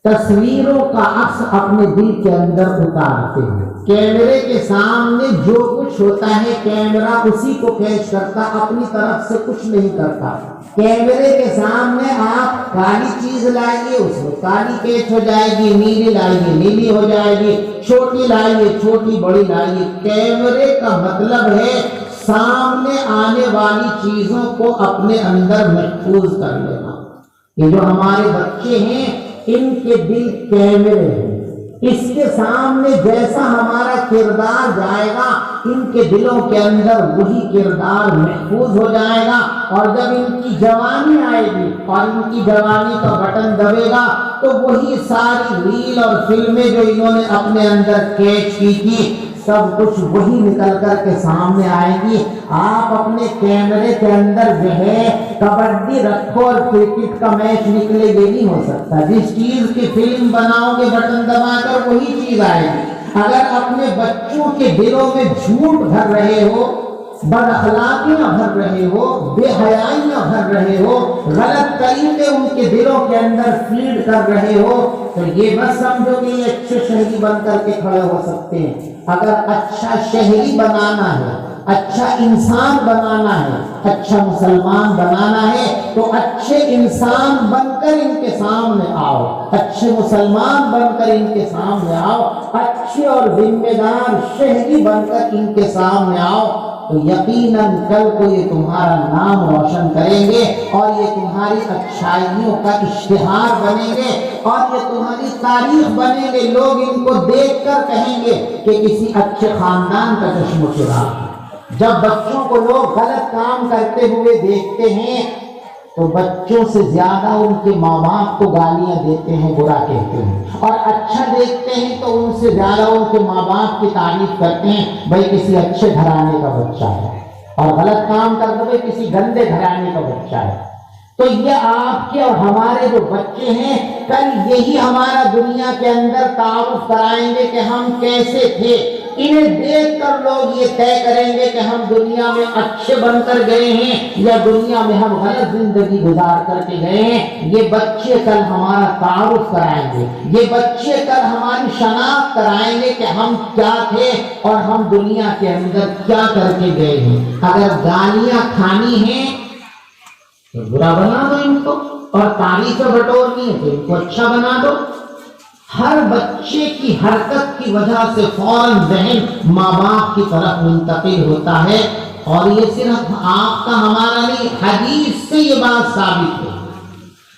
Speaker 2: تصویروں کا عکس اپنے دل کے اندر اتارتے ہیں۔ کیمرے کے سامنے جو کچھ ہوتا ہے کیمرہ اسی کو کیچ کرتا، اپنی طرف سے کچھ نہیں کرتا۔ کیمرے کے سامنے آپ کالی چیز لائیے، اس میں کالی کیچ ہو جائے گی، نیلی لائیے نیلی ہو جائے گی، چھوٹی لائیے چھوٹی، بڑی لائیے۔ کیمرے کا مطلب ہے سامنے آنے والی چیزوں کو اپنے اندر محفوظ کر لینا۔ یہ جو ہمارے بچے ہیں ان کے دل کیمرے ہیں، اس کے سامنے جیسا ہمارا کردار جائے گا ان کے دلوں کے اندر وہی کردار محفوظ ہو جائے گا، اور جب ان کی جوانی آئے گی اور ان کی جوانی کا بٹن دبے گا تو وہی ساری ریل اور فلمیں جو انہوں نے اپنے اندر کیچ کی تھی سب کچھ وہی نکل کر کے سامنے آئے گی۔ آپ اپنے کیمرے کے اندر جو ہے کبڈی رکھو اور کرکٹ کا میچ نکلے، یہ نہیں ہو سکتا۔ جس چیز کی فلم بناؤ گے بٹن دبا کر وہی چیز آئے گی۔ اگر اپنے بچوں کے دلوں میں جھوٹ بھر رہے ہو، بد اخلاقیاں بھر رہے ہو، بے حیائیاں بھر رہے ہو، غلط طریقے ان کے دلوں کے اندر فیڈ کر رہے ہو تو یہ بس سمجھو کہ یہ اچھے شہری بن کر کے کھڑے ہو سکتے ہیں۔ اگر اچھا شہری بنانا ہے، اچھا انسان بنانا ہے، اچھا مسلمان بنانا ہے تو اچھے انسان بن کر ان کے سامنے آؤ، اچھے مسلمان بن کر ان کے سامنے آؤ، اچھے اور ذمہ دار شہری بن کر ان کے سامنے آؤ تو یقیناً کل کو یہ تمہارا نام روشن کریں گے اور یہ تمہاری اچھائیوں کا اشتہار بنیں گے اور یہ تمہاری تاریخ بنیں گے۔ لوگ ان کو دیکھ کر کہیں گے کہ کسی اچھے خاندان کا چشم و چراغ۔ جب بچوں کو لوگ غلط کام کرتے ہوئے دیکھتے ہیں تو بچوں سے زیادہ ان کے ماں باپ کو گالیاں دیتے ہیں، برا کہتے ہیں، اور اچھا دیکھتے ہیں تو ان سے زیادہ ان کے ماں باپ کی تعریف کرتے ہیں، بھائی کسی اچھے گھرانے کا بچہ ہے۔ اور غلط کام کر دو کسی گندے گھرانے کا بچہ ہے، تو یہ آپ کے اور ہمارے جو بچے ہیں کل یہی ہمارا دنیا کے اندر تعارف کرائیں گے کہ ہم کیسے تھے۔ انہیں دیکھ کر لوگ یہ طے کریں گے کہ ہم دنیا میں اچھے بن کر گئے ہیں یا دنیا میں ہم غلط زندگی گزار کر کے گئے ہیں۔ یہ بچے کل ہمارا تعارف کرائیں گے، یہ بچے کل ہماری شناخت کرائیں گے کہ ہم کیا تھے اور ہم دنیا کے اندر کیا کر کے گئے ہیں۔ اگر گالیاں کھانی ہیں تو برا بنا دو ان کو، اور تعریفیں بٹورنی ہے تو ان کو اچھا بنا دو۔ ہر بچے کی حرکت کی وجہ سے فوراً ذہن ماں باپ کی طرف منتقل ہوتا ہے، اور یہ صرف آپ کا ہمارا نہیں، حدیث سے یہ بات ثابت ہے۔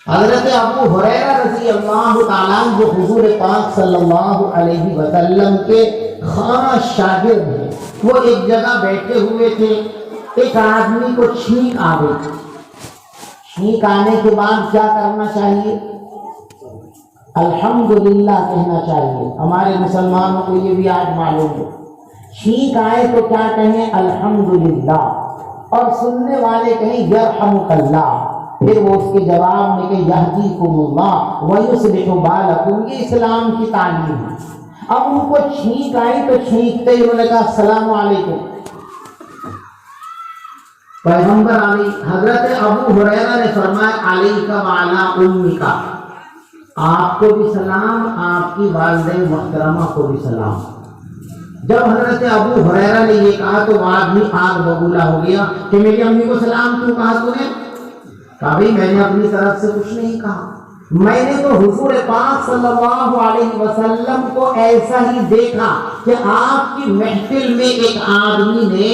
Speaker 2: حضرت ابو ہریرہ رضی اللہ تعالیٰ عنہ جو حضور پاک صلی اللہ علیہ وسلم کے خاص شاگرد ہیں، وہ ایک جگہ بیٹھے ہوئے تھے، ایک آدمی کو چھینک آ گئی۔ چھینک آنے کے بعد کیا کرنا چاہیے؟ الحمدللہ کہنا چاہیے۔ ہمارے مسلمانوں کو یہ بھی آج معلوم ہے، چھینک آئے تو کیا کہیں؟ الحمدللہ، اور سننے والے کہیں یرحمک اللہ، پھر وہ اس کے جواب میں کہ یہدیکم اللہ ویصلح بالکم۔ یہ اسلام کی تعلیم ہے۔ اب ان کو چھینک آئی تو چھینکتے ہی انہوں نے کہا السلام علیکم۔ پیغمبر علی حضرت ابو ہریرہ نے فرمایا علیک وعلی امک، آپ کو بھی سلام، آپ کی والدہ محترمہ کو بھی سلام۔ جب حضرت ابو ہریرہ نے یہ کہا تو وہ آدمی آگ ببولا ہو گیا کہ میری امی کو سلام کیوں کہا تو نے؟ کہا بھائی میں نے اپنی طرف سے کچھ نہیں کہا، میں نے تو حضور پاک صلی اللہ علیہ وسلم کو ایسا ہی دیکھا کہ آپ کی محفل میں ایک آدمی نے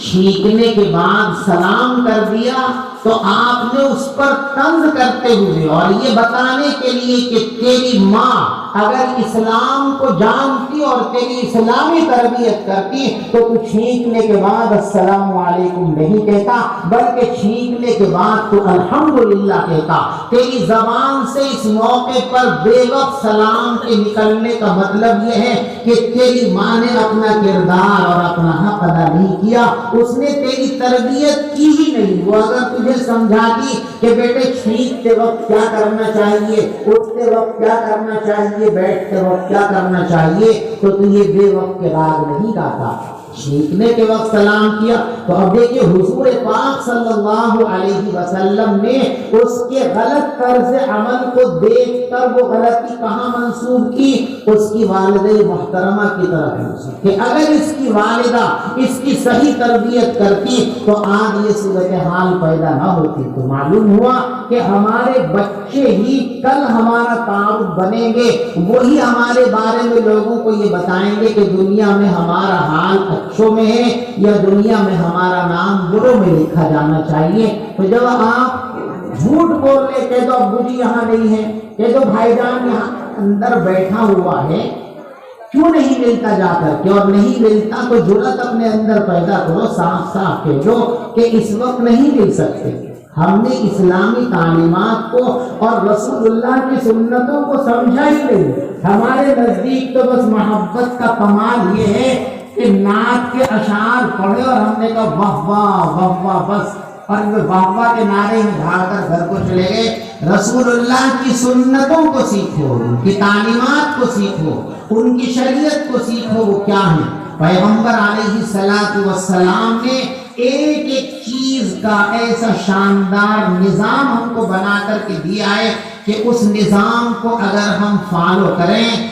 Speaker 2: چھینکنے کے بعد سلام کر دیا تو آپ نے اس پر طنز کرتے ہوئے اور یہ بتانے کے لیے کہ تیری ماں اگر اسلام کو جانتی اور تیری اسلامی تربیت کرتی تو تو چھینکنے کے بعد السلام علیکم نہیں کہتا بلکہ چھینکنے کے بعد تو الحمدللہ کہتا۔ تیری زبان سے اس موقع پر بے وقت سلام کے نکلنے کا مطلب یہ ہے کہ تیری ماں نے اپنا کردار اور اپنا حق ادا نہیں کیا، اس نے تیری تربیت کی ہی نہیں۔ وہ اگر تجھے سمجھاتی کہ بیٹے چھینکتے وقت کیا کرنا چاہیے، اٹھتے وقت کیا کرنا چاہیے، بیٹھتے وقت کیا کرنا چاہیے، تو یہ بے وقت کے راگ نہیں گاتا، چھینکنے کے وقت سلام کیا۔ تو اب دیکھیے حضور پاک صلی اللہ علیہ وسلم نے اس کے غلط طرز عمل کو دیکھ کر وہ غلطی کہاں منسوب کی؟ اس کی والدہ محترمہ کی طرف منسوب کہ اگر اس کی والدہ اس کی صحیح تربیت کرتی تو آج یہ صورتحال پیدا نہ ہوتی۔ تو معلوم ہوا کہ ہمارے بچے ہی کل ہمارا تعارف بنیں گے، وہی ہمارے بارے میں لوگوں کو یہ بتائیں گے کہ دنیا میں ہمارا حال اچھوں میں ہے یا دنیا میں ہمارا نام بروں میں لکھا جانا چاہیے۔ تو جب آپ جھوٹ بول لے کہہ دو ابو جی یہاں نہیں ہے، کہہ دو بھائی جان یہاں اندر بیٹھا ہوا ہے، کیوں نہیں ملتا جا کر کے، اور نہیں ملتا تو جرأت اپنے اندر پیدا کرو، صاف صاف کہہ دو کہ اس وقت نہیں مل سکتے۔ ہم نے اسلامی تعلیمات کو اور رسول اللہ کی سنتوں کو سمجھا ہی نہیں۔ ہمارے نزدیک تو بس محبت کا کمال یہ ہے کہ نعت کے اشعار پڑھے اور ہم نے کہا واہ واہ واہ واہ بس، اور وہ واہ واہ کے نعرے میں بھاگ کر گھر کو چلے گئے۔ رسول اللہ کی سنتوں کو سیکھو، ان کی تعلیمات کو سیکھو، ان کی شریعت کو سیکھو، وہ کیا ہے۔ پیغمبر علیہ السلام نے ایک ایک چیز کا ایسا شاندار نظام ہم کو بنا کر کے دیا ہے کہ اس نظام کو اگر ہم فالو کریں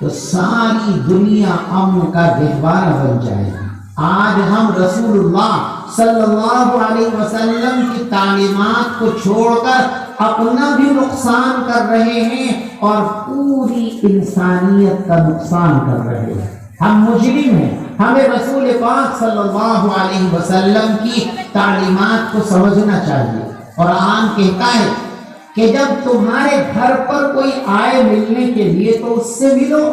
Speaker 2: تو ساری دنیا امن کا گہوارہ بن جائے گی۔ آج ہم رسول اللہ صلی اللہ علیہ وسلم کی تعلیمات کو چھوڑ کر اپنا بھی نقصان کر رہے ہیں اور پوری انسانیت کا نقصان کر رہے ہیں۔ ہم مجرم ہیں۔ ہمیں رسول پاک صلی اللہ علیہ وسلم کی تعلیمات کو سمجھنا چاہیے۔ قرآن کہتا ہے کہ جب تمہارے گھر پر کوئی آئے ملنے کے لیے تو اس سے ملو،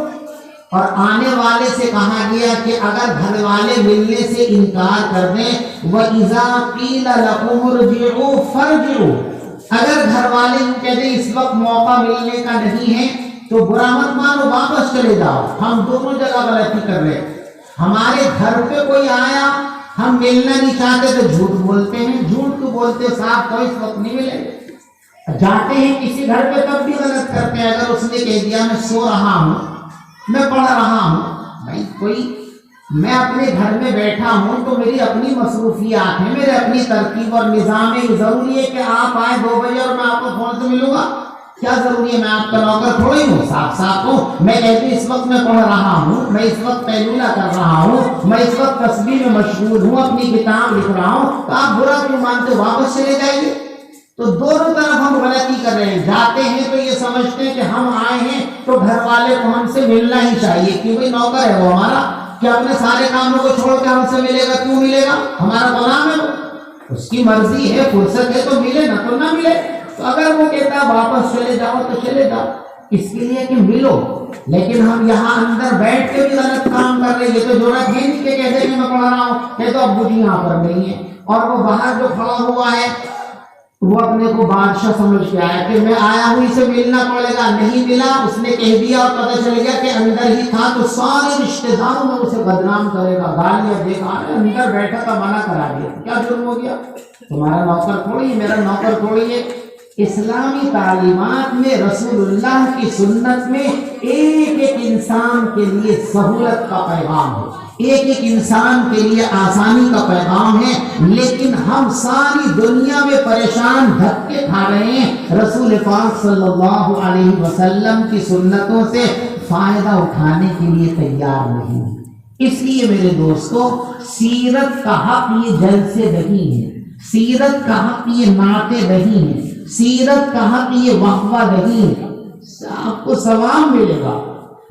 Speaker 2: اور آنے والے سے کہا گیا کہ اگر گھر والے ملنے سے انکار کر دیں وَإِذَا قِيلَ لَكُمُ ارْجِعُوا فَارْجِعُوا، اگر گھر والے کہہ دیں اس وقت موقع ملنے کا نہیں ہے تو برا مت مانو، واپس چلے جاؤ، ہم دونوں جگہ غلطی کر رہے ہیں۔ ہمارے گھر پہ کوئی آیا ہم ملنا نہیں چاہتے تو جھوٹ بولتے ہیں. جھوٹ کیوں بولتے ہو صاحب؟ کوئی اس وقت نہیں ملے. جاتے ہیں کسی گھر پہ تب بھی غلط کرتے ہیں. اگر اس نے کہہ دیا میں سو رہا ہوں، میں پڑھ رہا ہوں، بھائی کوئی میں اپنے گھر میں بیٹھا ہوں تو میری اپنی مصروفیات ہیں، میرے اپنی ترتیب اور نظام ہے. ضروری ہے کہ آپ آئے 2 بجے اور میں آپ کو فون سے ملوں گا؟ کیا ضروری ہے؟ میں آپ کا نوکر تھوڑی ہوں. صاف صاف ہوں. میں کہتی اس وقت میں پڑھ رہا ہوں، میں اس وقت قیلولہ کر رہا ہوں، میں اس وقت تسبیح میں مشغول ہوں، اپنی کتاب لکھ رہا ہوں، تو آپ برا کیوں مانتے؟ واپس چلے جائیے. تو دونوں طرف ہم غلطی کر رہے ہیں. جاتے ہیں تو یہ سمجھتے ہیں کہ ہم آئے ہیں تو گھر والے کو ہم سے ملنا ہی چاہیے، کیونکہ نوکر ہے وہ ہمارا. کیا اپنے سارے کاموں کو چھوڑ کے ہم سے ملے گا؟ کیوں ملے گا؟ ہمارا غلام ہے وہ، اس کی مرضی ہے، فرصت ہے تو ملے، نہ تو نہ ملے. تو اگر وہ کہتا ہے واپس چلے جاؤ تو چلے جاؤ، اس کے لیے کہ ملو. لیکن ہم یہاں اندر بیٹھ کے بھی غلط کام کر رہے ہیں. یہ تو ضرورت ہے نہیں کہ کہتے کہ میں پڑھ رہا ہوں، یہ تو ابو جی یہاں پر نہیں ہے، اور وہ باہر جو کھڑا ہوا ہے وہ اپنے کو بادشاہ سمجھ کے آیا کہ میں آیا ہوں، اسے ملنا پڑے گا. نہیں ملا، اس نے کہہ دیا اور پتہ چل گیا کہ اندر ہی تھا، تو سارے رشتہ داروں میں اسے بدنام کرے گا، گالیاں دے گا. اندر بیٹھا تھا، منع کرا دیا، کیا جرم ہو گیا؟ تمہارا نوکر تھوڑی ہے، میرا نوکر تھوڑی ہے. اسلامی تعلیمات میں، رسول اللہ کی سنت میں ایک ایک انسان کے لیے سہولت کا پیغام ہے، ایک ایک انسان کے لیے آسانی کا پیغام ہے. لیکن ہم ساری دنیا میں پریشان دھکے کھا رہے ہیں، رسول پاک صلی اللہ علیہ وسلم کی سنتوں سے فائدہ اٹھانے کے لیے تیار نہیں. اس لیے میرے دوستو، سیرت کا حق یہ جلسے نہیں ہے، سیرت کا حق یہ نعتیں نہیں ہیں، سیرت کا حق یہ وقفہ نہیں ہے. آپ کو ثواب ملے گا.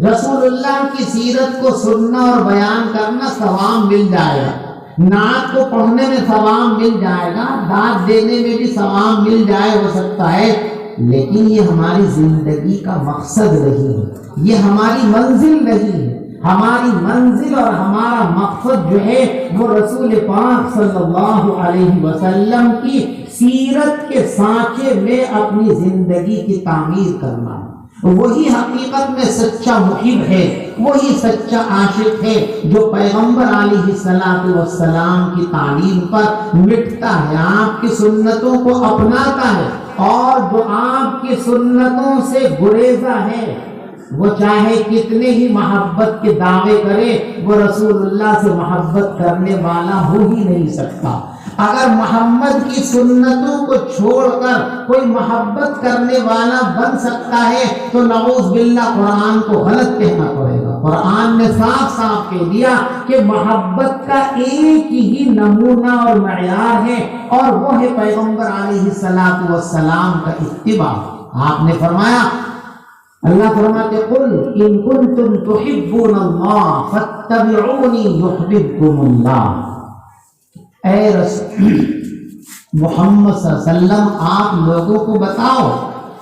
Speaker 2: رسول اللہ کی سیرت کو سننا اور بیان کرنا ثواب مل جائے گا، نعت کو پڑھنے میں ثواب مل جائے گا، داد دینے میں بھی ثواب مل جائے ہو سکتا ہے. لیکن یہ ہماری زندگی کا مقصد نہیں ہے، یہ ہماری منزل نہیں ہے. ہماری منزل اور ہمارا مقصد جو ہے وہ رسول پاک صلی اللہ علیہ وسلم کی سیرت کے سانچے میں اپنی زندگی کی تعمیر کرنا ہے. وہی حقیقت میں سچا محب ہے، وہی سچا عاشق ہے جو پیغمبر علیہ السلام کی تعلیم پر مٹتا ہے، آپ کی سنتوں کو اپناتا ہے. اور جو آپ کی سنتوں سے گریزا ہے، وہ چاہے کتنے ہی محبت کے دعوے کرے، وہ رسول اللہ سے محبت کرنے والا ہو ہی نہیں سکتا. اگر محمد کی سنتوں کو چھوڑ کر کوئی محبت کرنے والا بن سکتا ہے تو نعوذ باللہ قرآن کو غلط کہنا پڑے گا. قرآن نے صاف صاف کہہ دیا کہ محبت کا ایک ہی نمونہ اور معیار ہے، اور وہ ہے پیغمبر علیہ السلام کا اتباع. آپ نے فرمایا، اللہ فرماتے قل ان کنتم تحبون اللہ فاتبعونی یحببکم اللہ. اے رسول محمد صلی اللہ علیہ وسلم، آپ لوگوں کو بتاؤ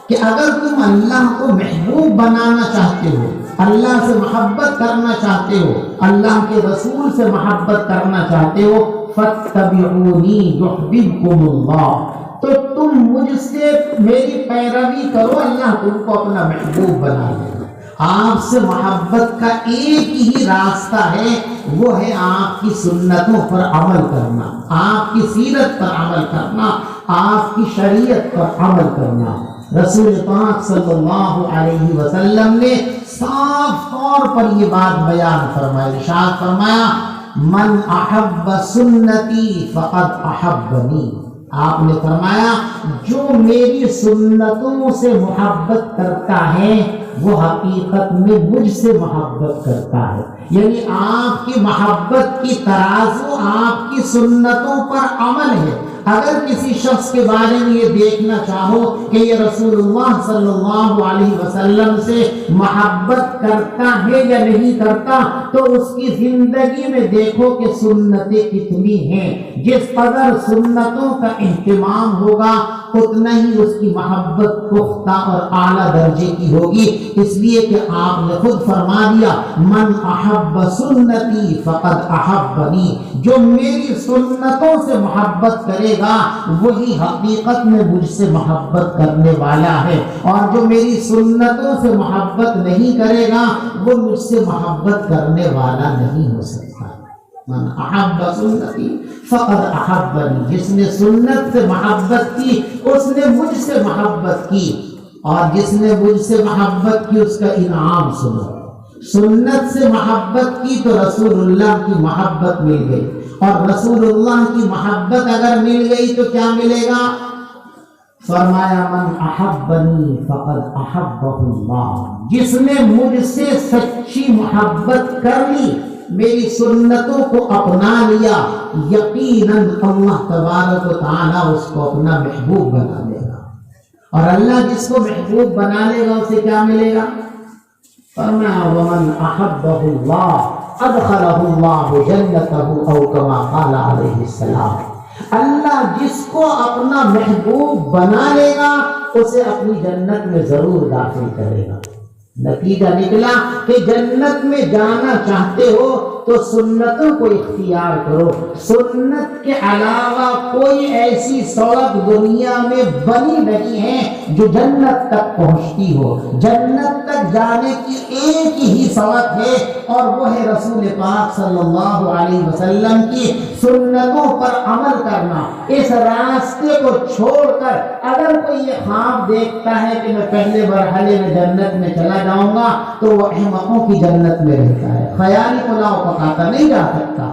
Speaker 2: کہ اگر تم اللہ کو محبوب بنانا چاہتے ہو، اللہ سے محبت کرنا چاہتے ہو، اللہ کے رسول سے محبت کرنا چاہتے ہو، فاتبعونی یحببکم اللہ، تو تم مجھ سے میری پیروی کرو، اللہ تم کو اپنا محبوب بنا لے گا. آپ سے محبت کا ایک ہی راستہ ہے، وہ ہے آپ کی سنتوں پر عمل کرنا، آپ کی سیرت پر عمل کرنا، آپ کی شریعت پر عمل کرنا. رسول پاک صلی اللہ علیہ وسلم نے صاف طور پر یہ بات بیان فرمائی، ارشاد فرمایا من احب سنتی فقد احبنی. آپ نے فرمایا جو میری سنتوں سے محبت کرتا ہے وہ حقیقت میں مجھ سے محبت کرتا ہے. یعنی آپ کی محبت کی ترازو آپ کی سنتوں پر عمل ہے. اگر کسی شخص کے بارے میں یہ دیکھنا چاہو کہ یہ رسول اللہ صلی اللہ علیہ وسلم سے محبت کرتا ہے یا نہیں کرتا، تو اس کی زندگی میں دیکھو کہ سنتیں کتنی ہیں. جس قدر سنتوں کا اہتمام ہوگا اتنا ہی اس کی محبت پختہ اور اعلیٰ درجے کی ہوگی. اس لیے کہ آپ نے خود فرما دیا من احب سنتی فقد احبنی، جو میری سنتوں سے محبت کرے گا وہی حقیقت میں مجھ سے محبت کرنے والا ہے، اور جو میری سنتوں سے محبت نہیں کرے گا وہ مجھ سے محبت کرنے والا نہیں ہو سکتا. من احب سنتی فقد احبنی، جس نے سنت سے محبت کی اس نے مجھ سے محبت کی، اور جس نے مجھ سے محبت کی اس کا انعام سنو۔ سنت سے محبت کی تو رسول اللہ کی محبت مل گئی، اور رسول اللہ کی محبت اگر مل گئی تو کیا ملے گا؟ فرمایا من احبنی فقد احبہ اللہ، جس نے مجھ سے سچی محبت کر لی، میری سنتوں کو اپنا لیا، یقیناً اللہ تبارک و تعالیٰ اس کو اپنا محبوب بنا دے گا، اور اللہ جس کو محبوب بنا لے گا اسے کیا ملے گا؟ فرمایا ومن احبہ اللہ ادخلہ اللہ جنتہ او کما قال علیہ السلام، اللہ جس کو اپنا محبوب بنا لے گا اسے اپنی جنت میں ضرور داخل کرے گا۔ نتیجہ نکلا کہ جنت میں جانا چاہتے ہو تو سنتوں کو اختیار کرو، سنت کے علاوہ کوئی ایسی سڑک دنیا میں بنی نہیں ہے جو جنت تک پہنچتی ہو، جنت تک جانے کی ایک ہی سڑک ہے اور وہ ہے رسول پاک صلی اللہ علیہ وسلم کی سنتوں پر عمل کرنا۔ اس راستے کو چھوڑ کر اگر کوئی یہ خواب دیکھتا ہے کہ میں پہلے مرحلے میں جنت میں چلا جاؤں گا تو وہ احمقوں کی جنت میں رہتا ہے، خیالی پلاؤ پکاتا نہیں جا سکتا۔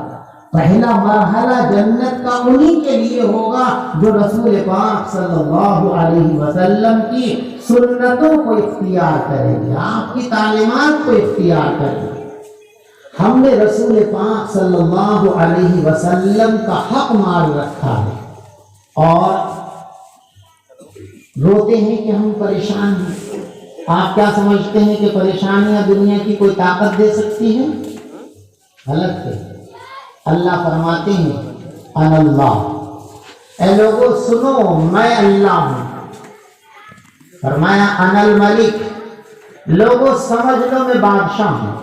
Speaker 2: پہلا مرحلہ جنت کا انہی کے لیے ہوگا جو رسول پاک صلی اللہ علیہ وسلم کی سنتوں کو اختیار کریں گے، آپ کی تعلیمات کو اختیار کریں گے۔ ہم نے رسول پاک صلی اللہ علیہ وسلم کا حق مار رکھا ہے اور روتے ہیں کہ ہم پریشان ہیں۔ آپ کیا سمجھتے ہیں کہ پریشانیاں دنیا کی کوئی طاقت دے سکتی ہیں؟ غلط ہے۔ اللہ فرماتے ہیں ان اللہ، اے لوگو سنو میں اللہ ہوں۔ فرمایا ان الملک، لوگو سمجھ لو میں بادشاہ ہوں۔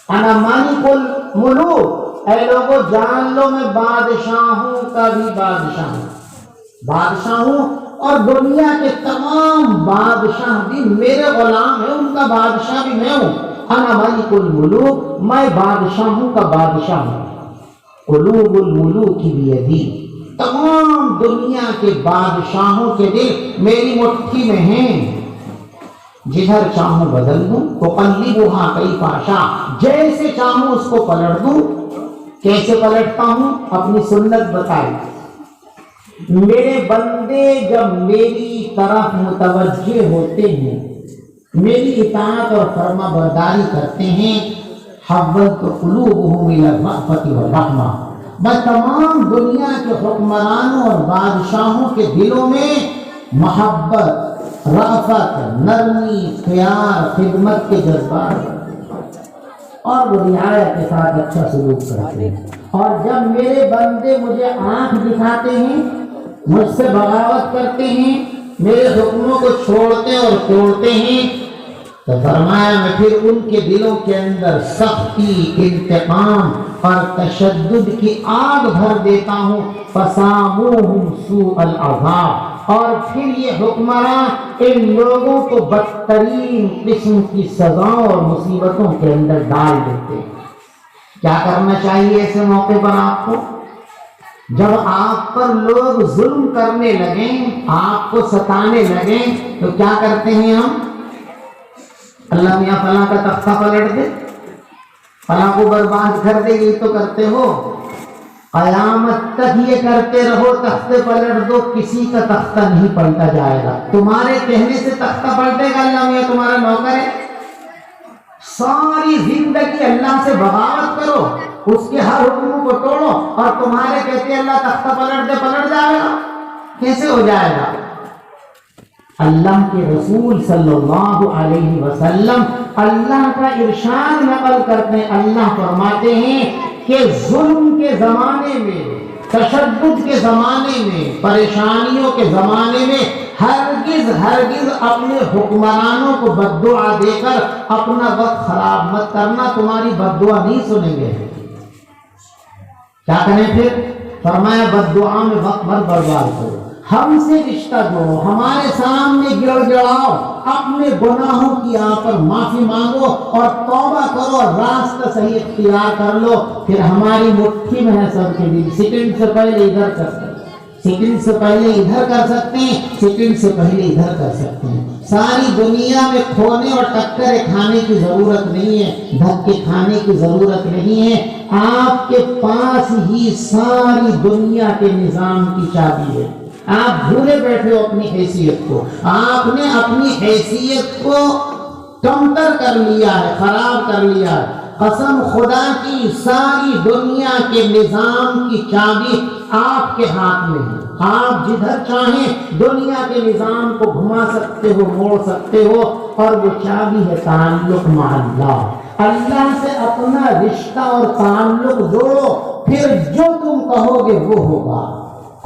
Speaker 2: انا مالک الملوک، اے لوگو جان لو میں بادشاہوں کا بھی بادشاہ ہوں، بادشاہ ہوں، اور دنیا کے تمام بادشاہ بھی میرے غلام ہیں، ان کا بادشاہ بھی میں ہوں۔ انا ملک الملوک، میں بادشاہوں کا بادشاہ ہوں۔ قلوب الملوک بیدی، تمام دنیا کے بادشاہوں کے دل میری مٹھی میں ہیں، جدھر چاہوں بدل دوں، اقلبها کیف اشاء، جیسے چاہوں اس کو پلٹ دوں۔ کیسے پلٹتا ہوں؟ اپنی سنت بتائی۔ میرے بندے جب میری طرف متوجہ ہوتے ہیں، میری اطاعت اور فرما برداری کرتے ہیں، حولت قلوبهم الى الرأفت والرحمہ، میں تمام دنیا کے حکمرانوں اور بادشاہوں کے دلوں میں محبت، رأفت، نرمی، پیار، خدمت کے جذبات اور وہ رعایت کے ساتھ اچھا سلوک کرتے ہیں۔ اور جب میرے بندے مجھے آنکھ دکھاتے ہیں، مجھ سے بغاوت کرتے ہیں، میرے حکموں کو چھوڑتے اور توڑتے ہیں، تو فرمایا میں پھر ان کے دلوں کے اندر سختی، انتقام اور تشدد کی آگ بھر دیتا ہوں۔ فساموہم سوء العذاب، اور پھر یہ حکمراں ان لوگوں کو بدترین قسم کی سزاؤں اور مصیبتوں کے اندر ڈال دیتے ہیں۔ کیا کرنا چاہیے ایسے موقع پر آپ کو؟ جب آپ پر لوگ ظلم کرنے لگیں، آپ کو ستانے لگیں، تو کیا کرتے ہیں ہم؟ اللہ میاں فلاں کا تختہ پلٹ دے، فلاں کو برباد کر دے، یہ تو کرتے ہو، قیامت تک یہ کرتے رہو، تختے پلٹ دو، کسی کا تختہ نہیں پلٹا جائے گا۔ تمہارے کہنے سے تختہ پلٹے گا؟ اللہ میاں تمہارا نوکر ہے؟ ساری زندگی اللہ سے بغاوت کرو، اس کے ہر حکم کو توڑو، اور تمہارے کہتے اللہ تختہ پلٹ دے، پلٹ جائے گا؟ کیسے ہو جائے گا؟ اللہ کے رسول صلی اللہ علیہ وسلم اللہ کا ارشاد نقل کرتے ہیں، اللہ فرماتے ہیں کہ ظلم کے زمانے میں، تشدد کے زمانے میں، پریشانیوں کے زمانے میں ہرگز اپنے حکمرانوں کو بد دعا دے کر اپنا وقت خراب مت کرنا، تمہاری بد دعا نہیں سنیں گے۔ کیا کریں پھر؟ فرمایا بد دعا میں وقت بھر برباد کرو۔ ہم سے رشتہ جوڑو، ہمارے سامنے گڑ گڑاؤ، اپنے گناہوں کی آپ پر معافی مانگو اور توبہ کرو، راستہ صحیح اختیار کر لو، پھر ہماری مٹھی میں ہے سب کے دل۔ سیکنڈ سے پہلے ادھر کر سکتے ہیں، سیکنڈ سے پہلے ادھر کر سکتے ہیں، سیکنڈ سے پہلے ادھر کر سکتے ہیں۔ ساری دنیا میں کھونے اور ٹکرے کھانے کی ضرورت نہیں ہے، دھکے کھانے کی ضرورت نہیں ہے۔ آپ کے پاس ہی ساری دنیا کے نظام کی چابی ہے۔ آپ بھولے بیٹھے ہو اپنی حیثیت کو، آپ نے اپنی حیثیت کو کمتر کر لیا ہے، خراب کر لیا ہے۔ قسم خدا کی ساری دنیا کے نظام کی چابی آپ کے ہاتھ میں ہے۔ آپ جدھر چاہیں دنیا کے نظام کو گھما سکتے ہو، موڑ سکتے ہو، اور وہ چابی ہے تعلق مع اللہ۔ اللہ سے اپنا رشتہ اور تعلق جوڑو، پھر جو تم کہو گے وہ ہوگا۔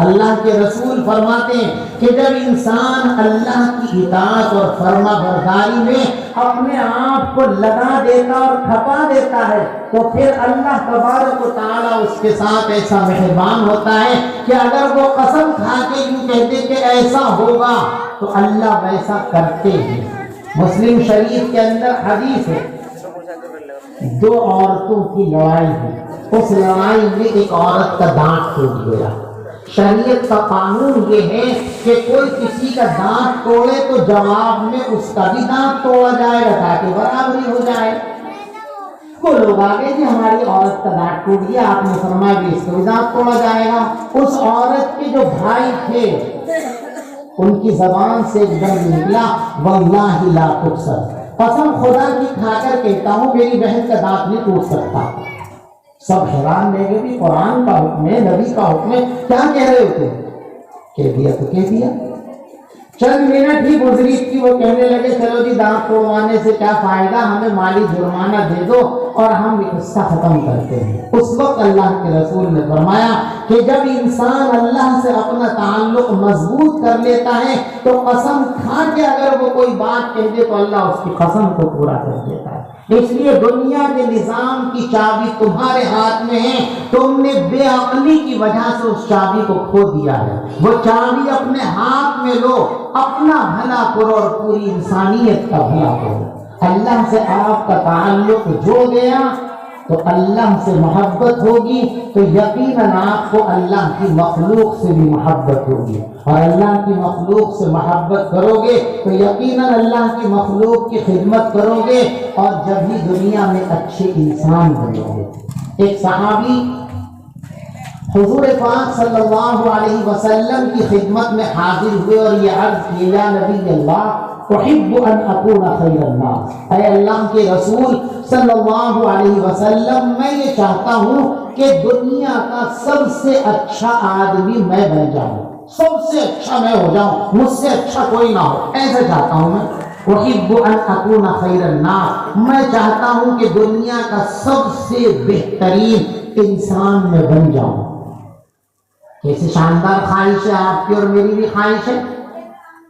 Speaker 2: اللہ کے رسول فرماتے ہیں کہ جب انسان اللہ کی اطاعت اور فرما برداری میں اپنے آپ کو لگا دیتا اور کھپا دیتا ہے تو پھر اللہ تبارک و تعالیٰ اس کے ساتھ ایسا مہربان ہوتا ہے کہ اگر وہ قسم کھا کے یوں کہتے کہ ایسا ہوگا تو اللہ ویسا کرتے ہیں۔ مسلم شریف کے اندر حدیث ہے، دو عورتوں کی لڑائی ہوئی، اس لڑائی میں ایک عورت کا دانت ٹوٹ گیا۔ شریعت کا قانون یہ ہے کہ کوئی کسی کا دانت توڑے تو جواب میں اس کا بھی دانت توڑا جائے گا تاکہ برابری ہو جائے۔ وہ لوگ آگے جی ہماری عورت کا دانت ٹوٹ گیا، آپ نے فرمایا کہ اس کا بھی دانت توڑا جائے گا۔ اس عورت کے جو بھائی تھے ان کی زبان سے ایک دم نکلا، واللہ لا تکسر، قسم خدا کی کھا کر کہتا ہوں میری بہن کا دانت نہیں ٹوٹ سکتا۔ سب حیران رہ گئے، بھی قرآن کا حکم ہے، نبی کا حکم ہے، کیا کہہ رہے ہوتے؟ کہہ دیا تو کہہ دیا۔ چند منٹ ہی گزری تھی، وہ کہنے لگے چلو جی دانت توڑوانے سے کیا فائدہ، ہمیں مالی جرمانہ دے دو اور ہم یہ قصہ ختم کرتے ہیں۔ اس وقت اللہ کے رسول نے فرمایا کہ جب انسان اللہ سے اپنا تعلق مضبوط کر لیتا ہے تو قسم کھا کے اگر وہ کوئی بات کہہ دے تو اللہ اس کی قسم کو پورا کر دیتا ہے۔ اس لیے دنیا کے نظام کی چابی تمہارے ہاتھ میں ہے، تم نے بے عقلی کی وجہ سے اس چابی کو کھو دیا ہے۔ وہ چابی اپنے ہاتھ میں لو، اپنا بھلا کرو اور پوری انسانیت کا بھلا کرو۔ اللہ سے آپ کا تعلق جڑ گیا تو اللہ سے محبت ہوگی، تو یقیناً آپ کو اللہ کی مخلوق سے بھی محبت ہوگی، اور اللہ کی مخلوق سے محبت کرو گے تو یقیناً اللہ کی مخلوق کی خدمت کرو گے، اور جب ہی دنیا میں اچھے انسان بنو گے۔ ایک صحابی حضور پاک صلی اللہ علیہ وسلم کی خدمت میں حاضر ہوئے اور یہ عرض کیا، یا نبی اللہ احب ان اکون خیر الناس، اے اللہ کے رسول صلی اللہ علیہ وسلم میں یہ چاہتا ہوں کہ دنیا کا سب سے اچھا آدمی میں بن جاؤں، سب سے اچھا میں ہو جاؤں، مجھ سے اچھا کوئی نہ ہو، ایسا چاہتا ہوں میں۔ احب ان اکون خیر الناس، میں چاہتا ہوں کہ دنیا کا سب سے بہترین انسان میں بن جاؤں۔ کیسی شاندار خواہش ہے آپ کی اور میری بھی خواہش ہے،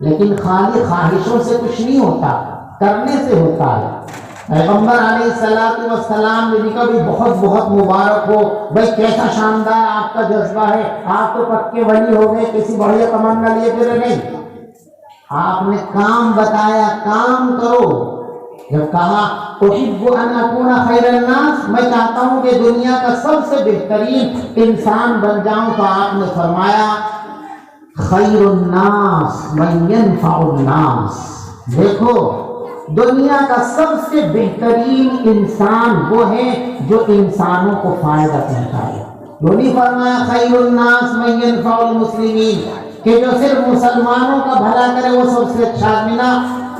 Speaker 2: لیکن خالی خواہشوں سے کچھ نہیں ہوتا، کرنے سے ہوتا ہے۔ پیغمبر علیہ السلام نے بھی کبھی بہت بہت مبارک ہو، بھائی کیسا شاندار آپ کا جذبہ ہے، آپ تو پکے ولی ہو گئے، کسی بڑھیا تمنا لیے پھر نہیں، آپ نے کام بتایا، کام کرو۔ جب کہا احب ان اکون خیر الناس، میں چاہتا ہوں کہ دنیا کا سب سے بہترین انسان بن جاؤں، تو آپ نے فرمایا خیر الناس من ينفع الناس۔ دیکھو دنیا کا سب سے بہترین انسان وہ ہے جو انسانوں کو فائدہ پہنچائے۔ جو نہیں فرمایا خیر الناس من ينفع المسلمین کہ جو صرف مسلمانوں کا بھلا کرے وہ سب سے اچھا آدمی، نہ،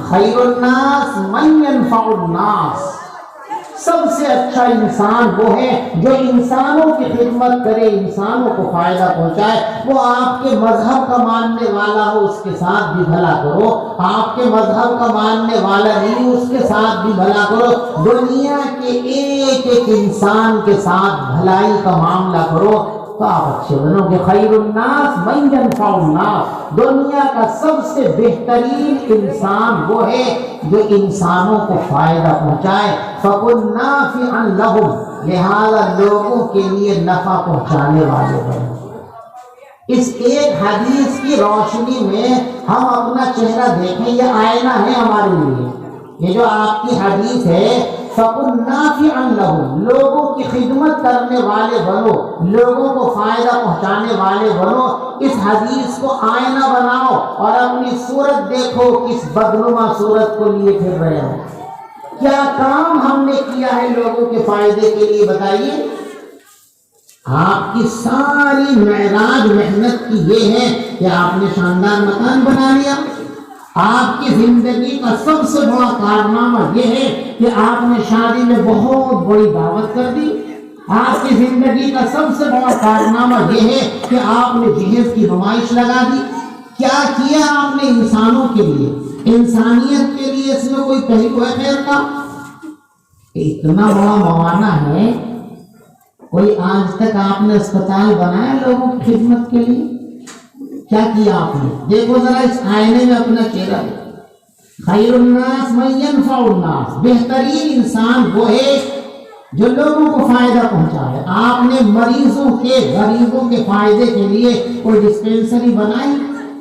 Speaker 2: خیر الناس من ينفع الناس، سب سے اچھا انسان وہ ہے جو انسانوں کی خدمت کرے، انسانوں کو فائدہ پہنچائے۔ وہ آپ کے مذہب کا ماننے والا ہو اس کے ساتھ بھی بھلا کرو، آپ کے مذہب کا ماننے والا نہیں اس کے ساتھ بھی بھلا کرو، دنیا کے ایک ایک انسان کے ساتھ بھلائی کا معاملہ کرو تو آپ اچھے بنو گے۔ خیر الناس من ينفع الناس، دنیا کا سب سے بہترین انسان وہ ہے جو انسانوں کو فائدہ پہنچائے۔ فَكُن نَافِعًا لَهُمْ، لہذا لوگوں کے لیے نفع پہنچانے والے بنو۔ اس ایک حدیث کی روشنی میں ہم اپنا چہرہ دیکھیں، یہ آئینہ ہے ہمارے لیے۔ یہ جو آپ کی حدیث ہے فَكُنْ نَافِعًا لَهُمْ، لوگوں کی خدمت کرنے والے بنو، لوگوں کو فائدہ پہنچانے والے بنو۔ اس حدیث کو آئینہ بناؤ اور اپنی صورت دیکھو، کس بدنما صورت کو لیے پھر رہے ہو، کیا کام ہم نے کیا ہے لوگوں کے فائدے کے لیے، بتائیے۔ آپ کی ساری معراج محنت کی یہ ہے کہ آپ نے شاندار مکان بنا لیا۔ آپ کی زندگی کا سب سے بڑا کارنامہ یہ ہے کہ آپ نے شادی میں بہت بڑی دعوت کر دی۔ آپ کی زندگی کا سب سے بڑا کارنامہ یہ ہے کہ آپ نے جہیز کی نمائش لگا دی۔ کیا کیا آپ نے انسانوں کے لیے، انسانیت کے لیے؟ اس میں کوئی پہلو ہے خیر کا؟ اتنا بڑا موانع ہے، کوئی آج تک آپ نے اسپتال بنایا لوگوں کی خدمت کے لیے؟ کیا کیا آپ نے؟ دیکھو ذرا اس آئینے میں اپنا چہرہ دیکھو۔ خیر الناس من ينفع الناس، بہترین انسان وہ ہے جو لوگوں کو فائدہ پہنچائے۔ آپ نے مریضوں کے، غریبوں کے فائدے کے لیے کوئی ڈسپینسری بنائی،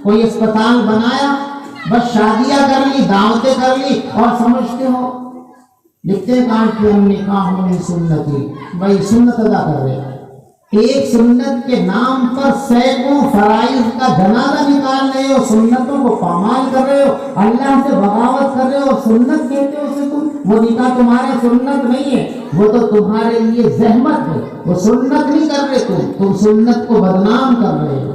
Speaker 2: کوئی اسپتال بنایا؟ بس شادیاں کر لی، دعوتیں کر لی اور سمجھتے ہو لکھتے ہیں کہاں کہ ہم نکاح میں سنتی، بھائی سنت ادا کر رہے ہیں۔ ایک سنت کے نام پر سینکڑوں فرائض کا جنازہ نکال رہے ہو، سنتوں کو پامال کر رہے ہو، اللہ سے بغاوت کر رہے ہو، سنت کہتے ہو اسے تم؟ وہ نکاح تمہارا سنت نہیں ہے، وہ تو تمہارے لیے زحمت ہے، وہ سنت نہیں کر رہے تم سنت کو بدنام کر رہے ہو۔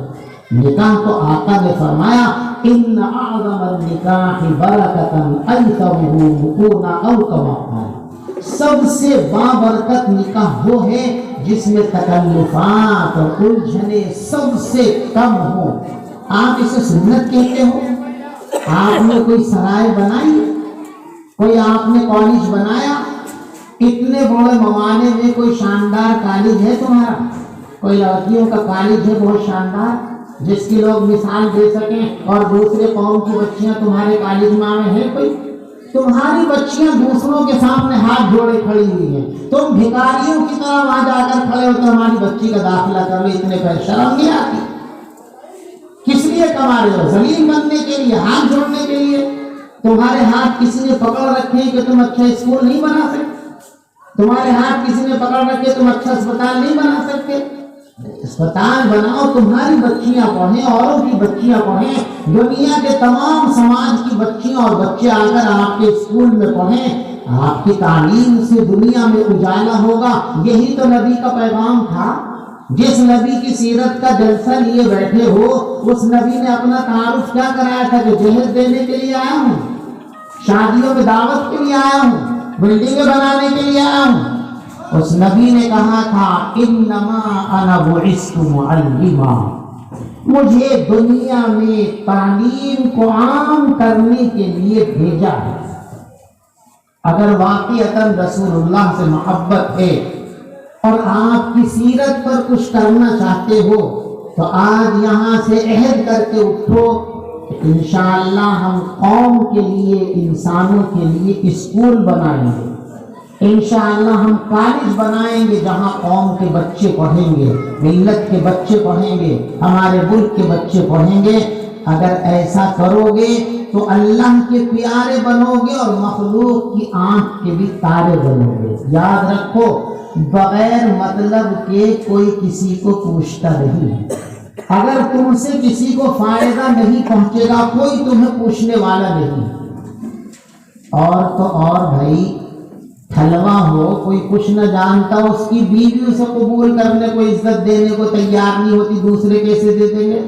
Speaker 2: نکاح تو آقا نے فرمایا ان اعظم النکاح برکۃ ایثمہ مکون او کما قال، سب سے بابرکت نکاح وہ ہے جس میں تکلفات اور الجھنے سب سے کم ہو۔ آپ اسے سنت کہتے ہو؟ آپ نے کوئی سرائے بنائی، کوئی آپ نے کالج بنایا؟ اتنے بڑے موانے میں کوئی شاندار کالج ہے تمہارا؟ کوئی لڑکیوں کا کالج ہے بہت شاندار جس کی لوگ مثال دے سکیں اور دوسرے قوم کی بچیاں تمہارے کالج میں آئے ہیں؟ کوئی؟ تمہاری بچیاں دوسروں کے سامنے ہاتھ جوڑے کھڑی ہوئی ہیں، تم بھکاریوں کی طرح وہاں جا کر کھڑے ہو تو ہماری بچی کا داخلہ کر لو، اتنے پیر شرم نہیں آتی؟ کس لیے کما رہے ہو؟ ذلیل بننے کے لیے، ہاتھ جوڑنے کے لیے؟ تمہارے ہاتھ کسی نے پکڑ رکھے کہ تم اچھا اسکول نہیں بنا سکتے؟ تمہارے ہاتھ کسی نے پکڑ رکھے تم اچھا اسپتال نہیں بنا سکتے؟ اسپتال بناؤ، تمہاری بچیاں پڑھیں، اوروں کی بچیاں پڑھیں، دنیا کے تمام سماج کی بچیاں اور بچے آ کر آپ کے اسکول میں پڑھیں، آپ کی تعلیم سے دنیا میں اجالا ہوگا۔ یہی تو نبی کا پیغام تھا۔ جس نبی کی سیرت کا جلسہ لیے بیٹھے ہو اس نبی نے اپنا تعارف کیا کرایا تھا کہ جہیز دینے کے لیے آیا ہوں، شادیوں میں دعوت کے لیے آیا ہوں، بلڈنگیں بنانے کے لیے آیا ہوں؟ اس نبی نے کہا تھا انما انا بعثت معلما، مجھے دنیا میں تعلیم کو عام کرنے کے لیے بھیجا ہے۔ اگر واقعتاً رسول اللہ سے محبت ہے اور آپ کی سیرت پر کچھ کرنا چاہتے ہو تو آج یہاں سے عہد کر کے اٹھو کہ انشاءاللہ ہم قوم کے لیے، انسانوں کے لیے اسکول بنائیں گے، انشاءاللہ ہم کالج بنائیں گے جہاں قوم کے بچے پڑھیں گے، ملت کے بچے پڑھیں گے، ہمارے ملک کے بچے پڑھیں گے۔ اگر ایسا کرو گے تو اللہ کے پیارے بنو گے اور مخلوق کی آنکھ کے بھی تارے بنو گے۔ یاد رکھو بغیر مطلب کے کوئی کسی کو پوچھتا نہیں، اگر تم سے کسی کو فائدہ نہیں پہنچے گا کوئی تمہیں پوچھنے والا نہیں۔ اور تو اور بھائی حلوا ہو، کوئی کچھ نہ جانتا ہو، اس کی بیوی اسے قبول کرنے کو، عزت دینے کو تیار نہیں ہوتی، دوسرے کیسے دے دیں گے؟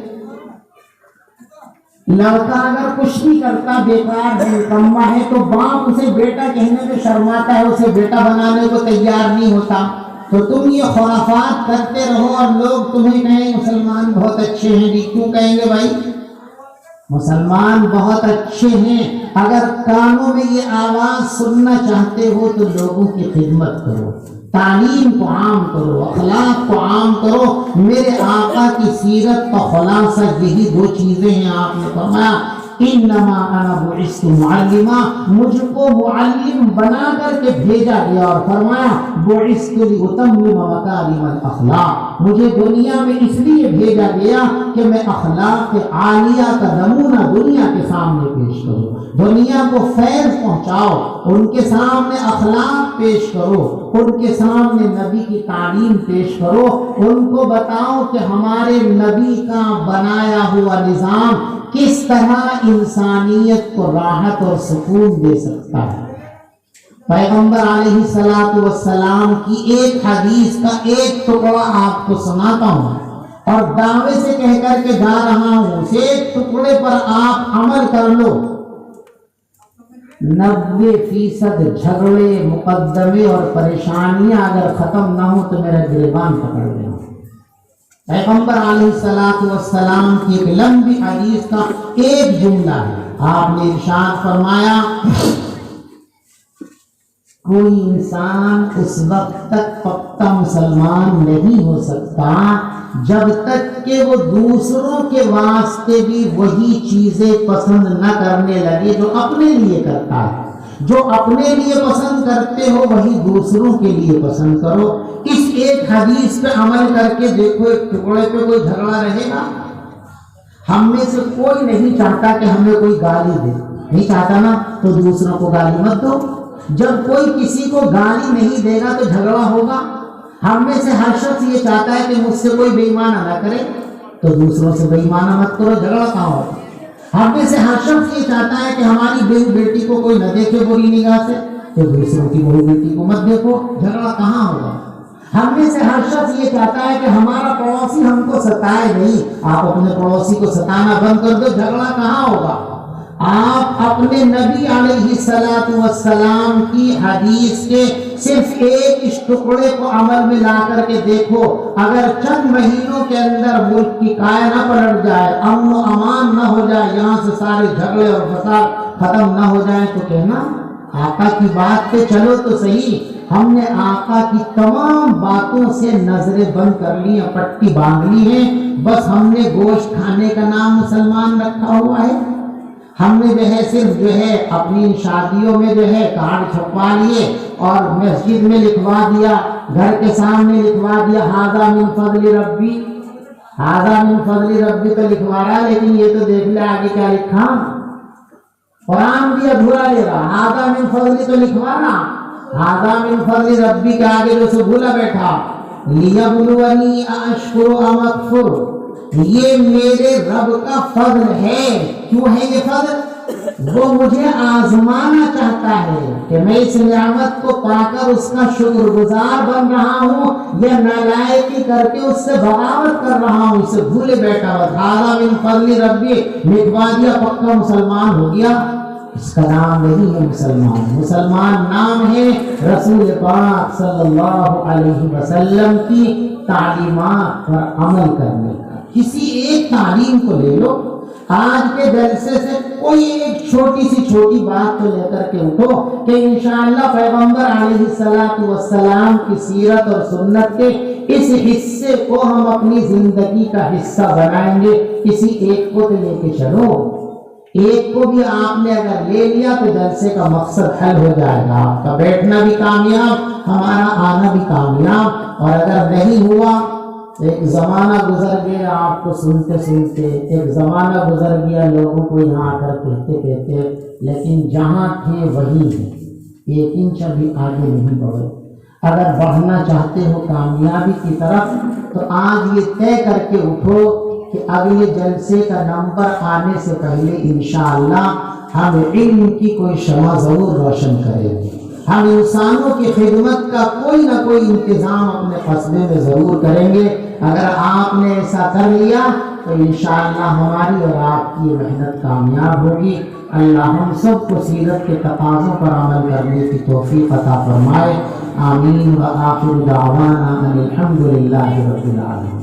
Speaker 2: لڑکا اگر کچھ نہیں کرتا، بیکار ہے، نکما ہے، تو باپ اسے بیٹا کہنے میں شرماتا ہے، اسے بیٹا بنانے کو تیار نہیں ہوتا۔ تو تم یہ خرافات کرتے رہو اور لوگ تمہیں کہیں مسلمان بہت اچھے ہیں۔ کیوں کہیں گے بھائی؟ مسلمان بہت اچھے ہیں۔ اگر کانوں میں یہ آواز سننا چاہتے ہو تو لوگوں کی خدمت کرو، تعلیم کو عام کرو، اخلاق کو عام کرو۔ میرے آقا کی سیرت کا خلاصہ یہی دو چیزیں ہیں۔ آپ نے فرمایا انما انا بعثت معلما، مجھ کو معلم بنا کر کے بھیجا گیا، اور فرمایا بعثت لاتمم مکارم الاخلاق، مجھے دنیا میں اس لیے بھیجا گیا کہ میں اخلاق عالیہ کا نمونہ دنیا کے سامنے پیش کروں، دنیا کو فیض پہنچاؤ، ان کے سامنے اخلاق پیش کرو، ان کے سامنے نبی کی تعلیم پیش کرو، ان کو بتاؤ کہ ہمارے نبی کا بنایا ہوا نظام کس طرح انسانیت کو راحت اور سکون دے سکتا ہے۔ پیغمبر علیہ الصلوۃ والسلام کی ایک حدیث کا ایک ٹکڑا آپ کو سناتا ہوں اور دعوے سے کہہ کر کے جا رہا ہوں، اس ایک ٹکڑے پر آپ عمل کر لو، 90% جھگڑے، مقدمے اور پریشانیاں اگر ختم نہ ہو تو میرا گریبان پکڑ لینا۔ پیغمبر علیہ الصلوۃ والسلام کی ایک لمبی حدیث کا ایک جملہ ہے، آپ نے ارشاد فرمایا کوئی انسان اس وقت تک پختہ مسلمان نہیں ہو سکتا جب تک کہ وہ دوسروں کے واسطے بھی وہی چیزیں پسند نہ کرنے لگے جو اپنے لیے کرتا ہے۔ جو اپنے لیے پسند کرتے ہو وہی دوسروں کے لیے پسند کرو۔ اس ایک حدیث پہ عمل کر کے دیکھو، ایک ٹکڑے پہ کوئی جھگڑا رہے گا؟ ہم میں سے کوئی نہیں چاہتا کہ ہمیں کوئی گالی دے، نہیں چاہتا نا؟ تو دوسروں کو گالی مت دو۔ جب کوئی کسی کو گالی نہیں دے گا تو جھگڑا ہوگا۔ ہم میں سے ہر شخص یہ چاہتا ہے کہ مجھ سے کوئی بے ایمانہ نہ کرے، تو دوسروں سے بے ایمانہ مت کرو، جھگڑا کہاں ہوگا؟ ہم میں سے ہر شخص یہ چاہتا ہے کہ ہماری بہو بیٹی کو کوئی نہ دیکھے بری نگاہ سے، تو دوسروں کی بہو بیٹی کو مت دیکھو، جھگڑا کہاں ہوگا؟ ہم میں سے ہر شخص یہ چاہتا ہے کہ ہمارا پڑوسی ہم کو ستائے نہیں، آپ اپنے پڑوسی کو ستانا بند کر دو، جھگڑا کہاں ہوگا؟ آپ اپنے نبی علیہ الصلوۃ والسلام کی حدیث کے صرف ایک اس ٹکڑے کو عمل میں لا کر کے دیکھو، اگر چند مہینوں کے اندر ملک کی کائے نہ پلٹ جائے، امن و امان نہ ہو جائے، یہاں سے سارے جھگڑے اور فساد ختم نہ ہو جائیں، تو کہنا آقا کی بات پہ چلو تو صحیح۔ ہم نے آقا کی تمام باتوں سے نظریں بند کر لی ہیں، پٹی باندھ لی ہے، بس ہم نے گوشت کھانے کا نام مسلمان رکھا ہوا ہے۔ ہم نے جو ہے صرف جو ہے اپنی شادیوں میں جو ہے کارڈ چھپوا لیے اور مسجد میں لکھوا دیا، گھر کے سامنے لکھوا دیا ھذا من فضل ربی، ھذا من فضل ربی تو لکھوا رہا ہے، لیکن یہ تو دیکھ لے آگے کیا لکھا، قرآن بھی ادھورا لے رہا، ھذا من فضل تو لکھوا رہا، ھذا من فضل ربی کے آگے جو سے بھولا بیٹھا، لیبلونی اشکر ام اکفر، یہ میرے رب کا فضل ہے۔ کیوں ہے یہ فضل؟ وہ مجھے آزمانا چاہتا ہے کہ میں اس نعمت کو پا کر اس کا شکر گزار بن رہا ہوں یا نالائقی کر کے اس سے بغاوت کر رہا ہوں، اسے بھولے بیٹھا ہوا، ھذا من فضل ربی لکھوا دیا، پکا مسلمان ہو گیا۔ اس کا نام نہیں ہے مسلمان، مسلمان نام ہے رسول پاک صلی اللہ علیہ وسلم کی تعلیمات پر عمل کرنے کا۔ کسی ایک تعلیم کو لے لو، آج کے جلسے سے کوئی ایک چھوٹی سی چھوٹی بات تو لے کر کے اٹھو کہ انشاءاللہ پیغمبر علیہ الصلوۃ والسلام کی سیرت اور سنت کے اس حصے کو ہم اپنی زندگی کا حصہ بنائیں گے۔ کسی ایک کو تو لے کے چلو، ایک کو بھی آپ نے اگر لے لیا تو جلسے کا مقصد حل ہو جائے گا، آپ کا بیٹھنا بھی کامیاب، ہمارا آنا بھی کامیاب۔ اور اگر نہیں ہوا، ایک زمانہ گزر گیا آپ کو سنتے سنتے، ایک زمانہ گزر گیا لوگوں کو یہاں آ کر کہتے کہتے، لیکن جہاں تھے وہی ہیں، ایک انچ بھی آگے نہیں بڑھے۔ اگر بڑھنا چاہتے ہو کامیابی کی طرف تو آج یہ طے کر کے اٹھو کہ اگلے جلسے کا نمبر آنے سے پہلے انشاءاللہ ہم علم کی کوئی شمع ضرور روشن کریں گے، ہم انسانوں کی خدمت کا کوئی نہ کوئی انتظام اپنے قصبے میں ضرور کریں گے۔ اگر آپ نے ایسا کر لیا تو انشاءاللہ ہماری اور آپ کی محنت کامیاب ہوگی۔ اللہ ہم سب کو سیرت کے تقاضوں پر عمل کرنے کی توفیق عطا فرمائے۔ آمین و آخر دعوانا ان الحمد للہ رب العالمین۔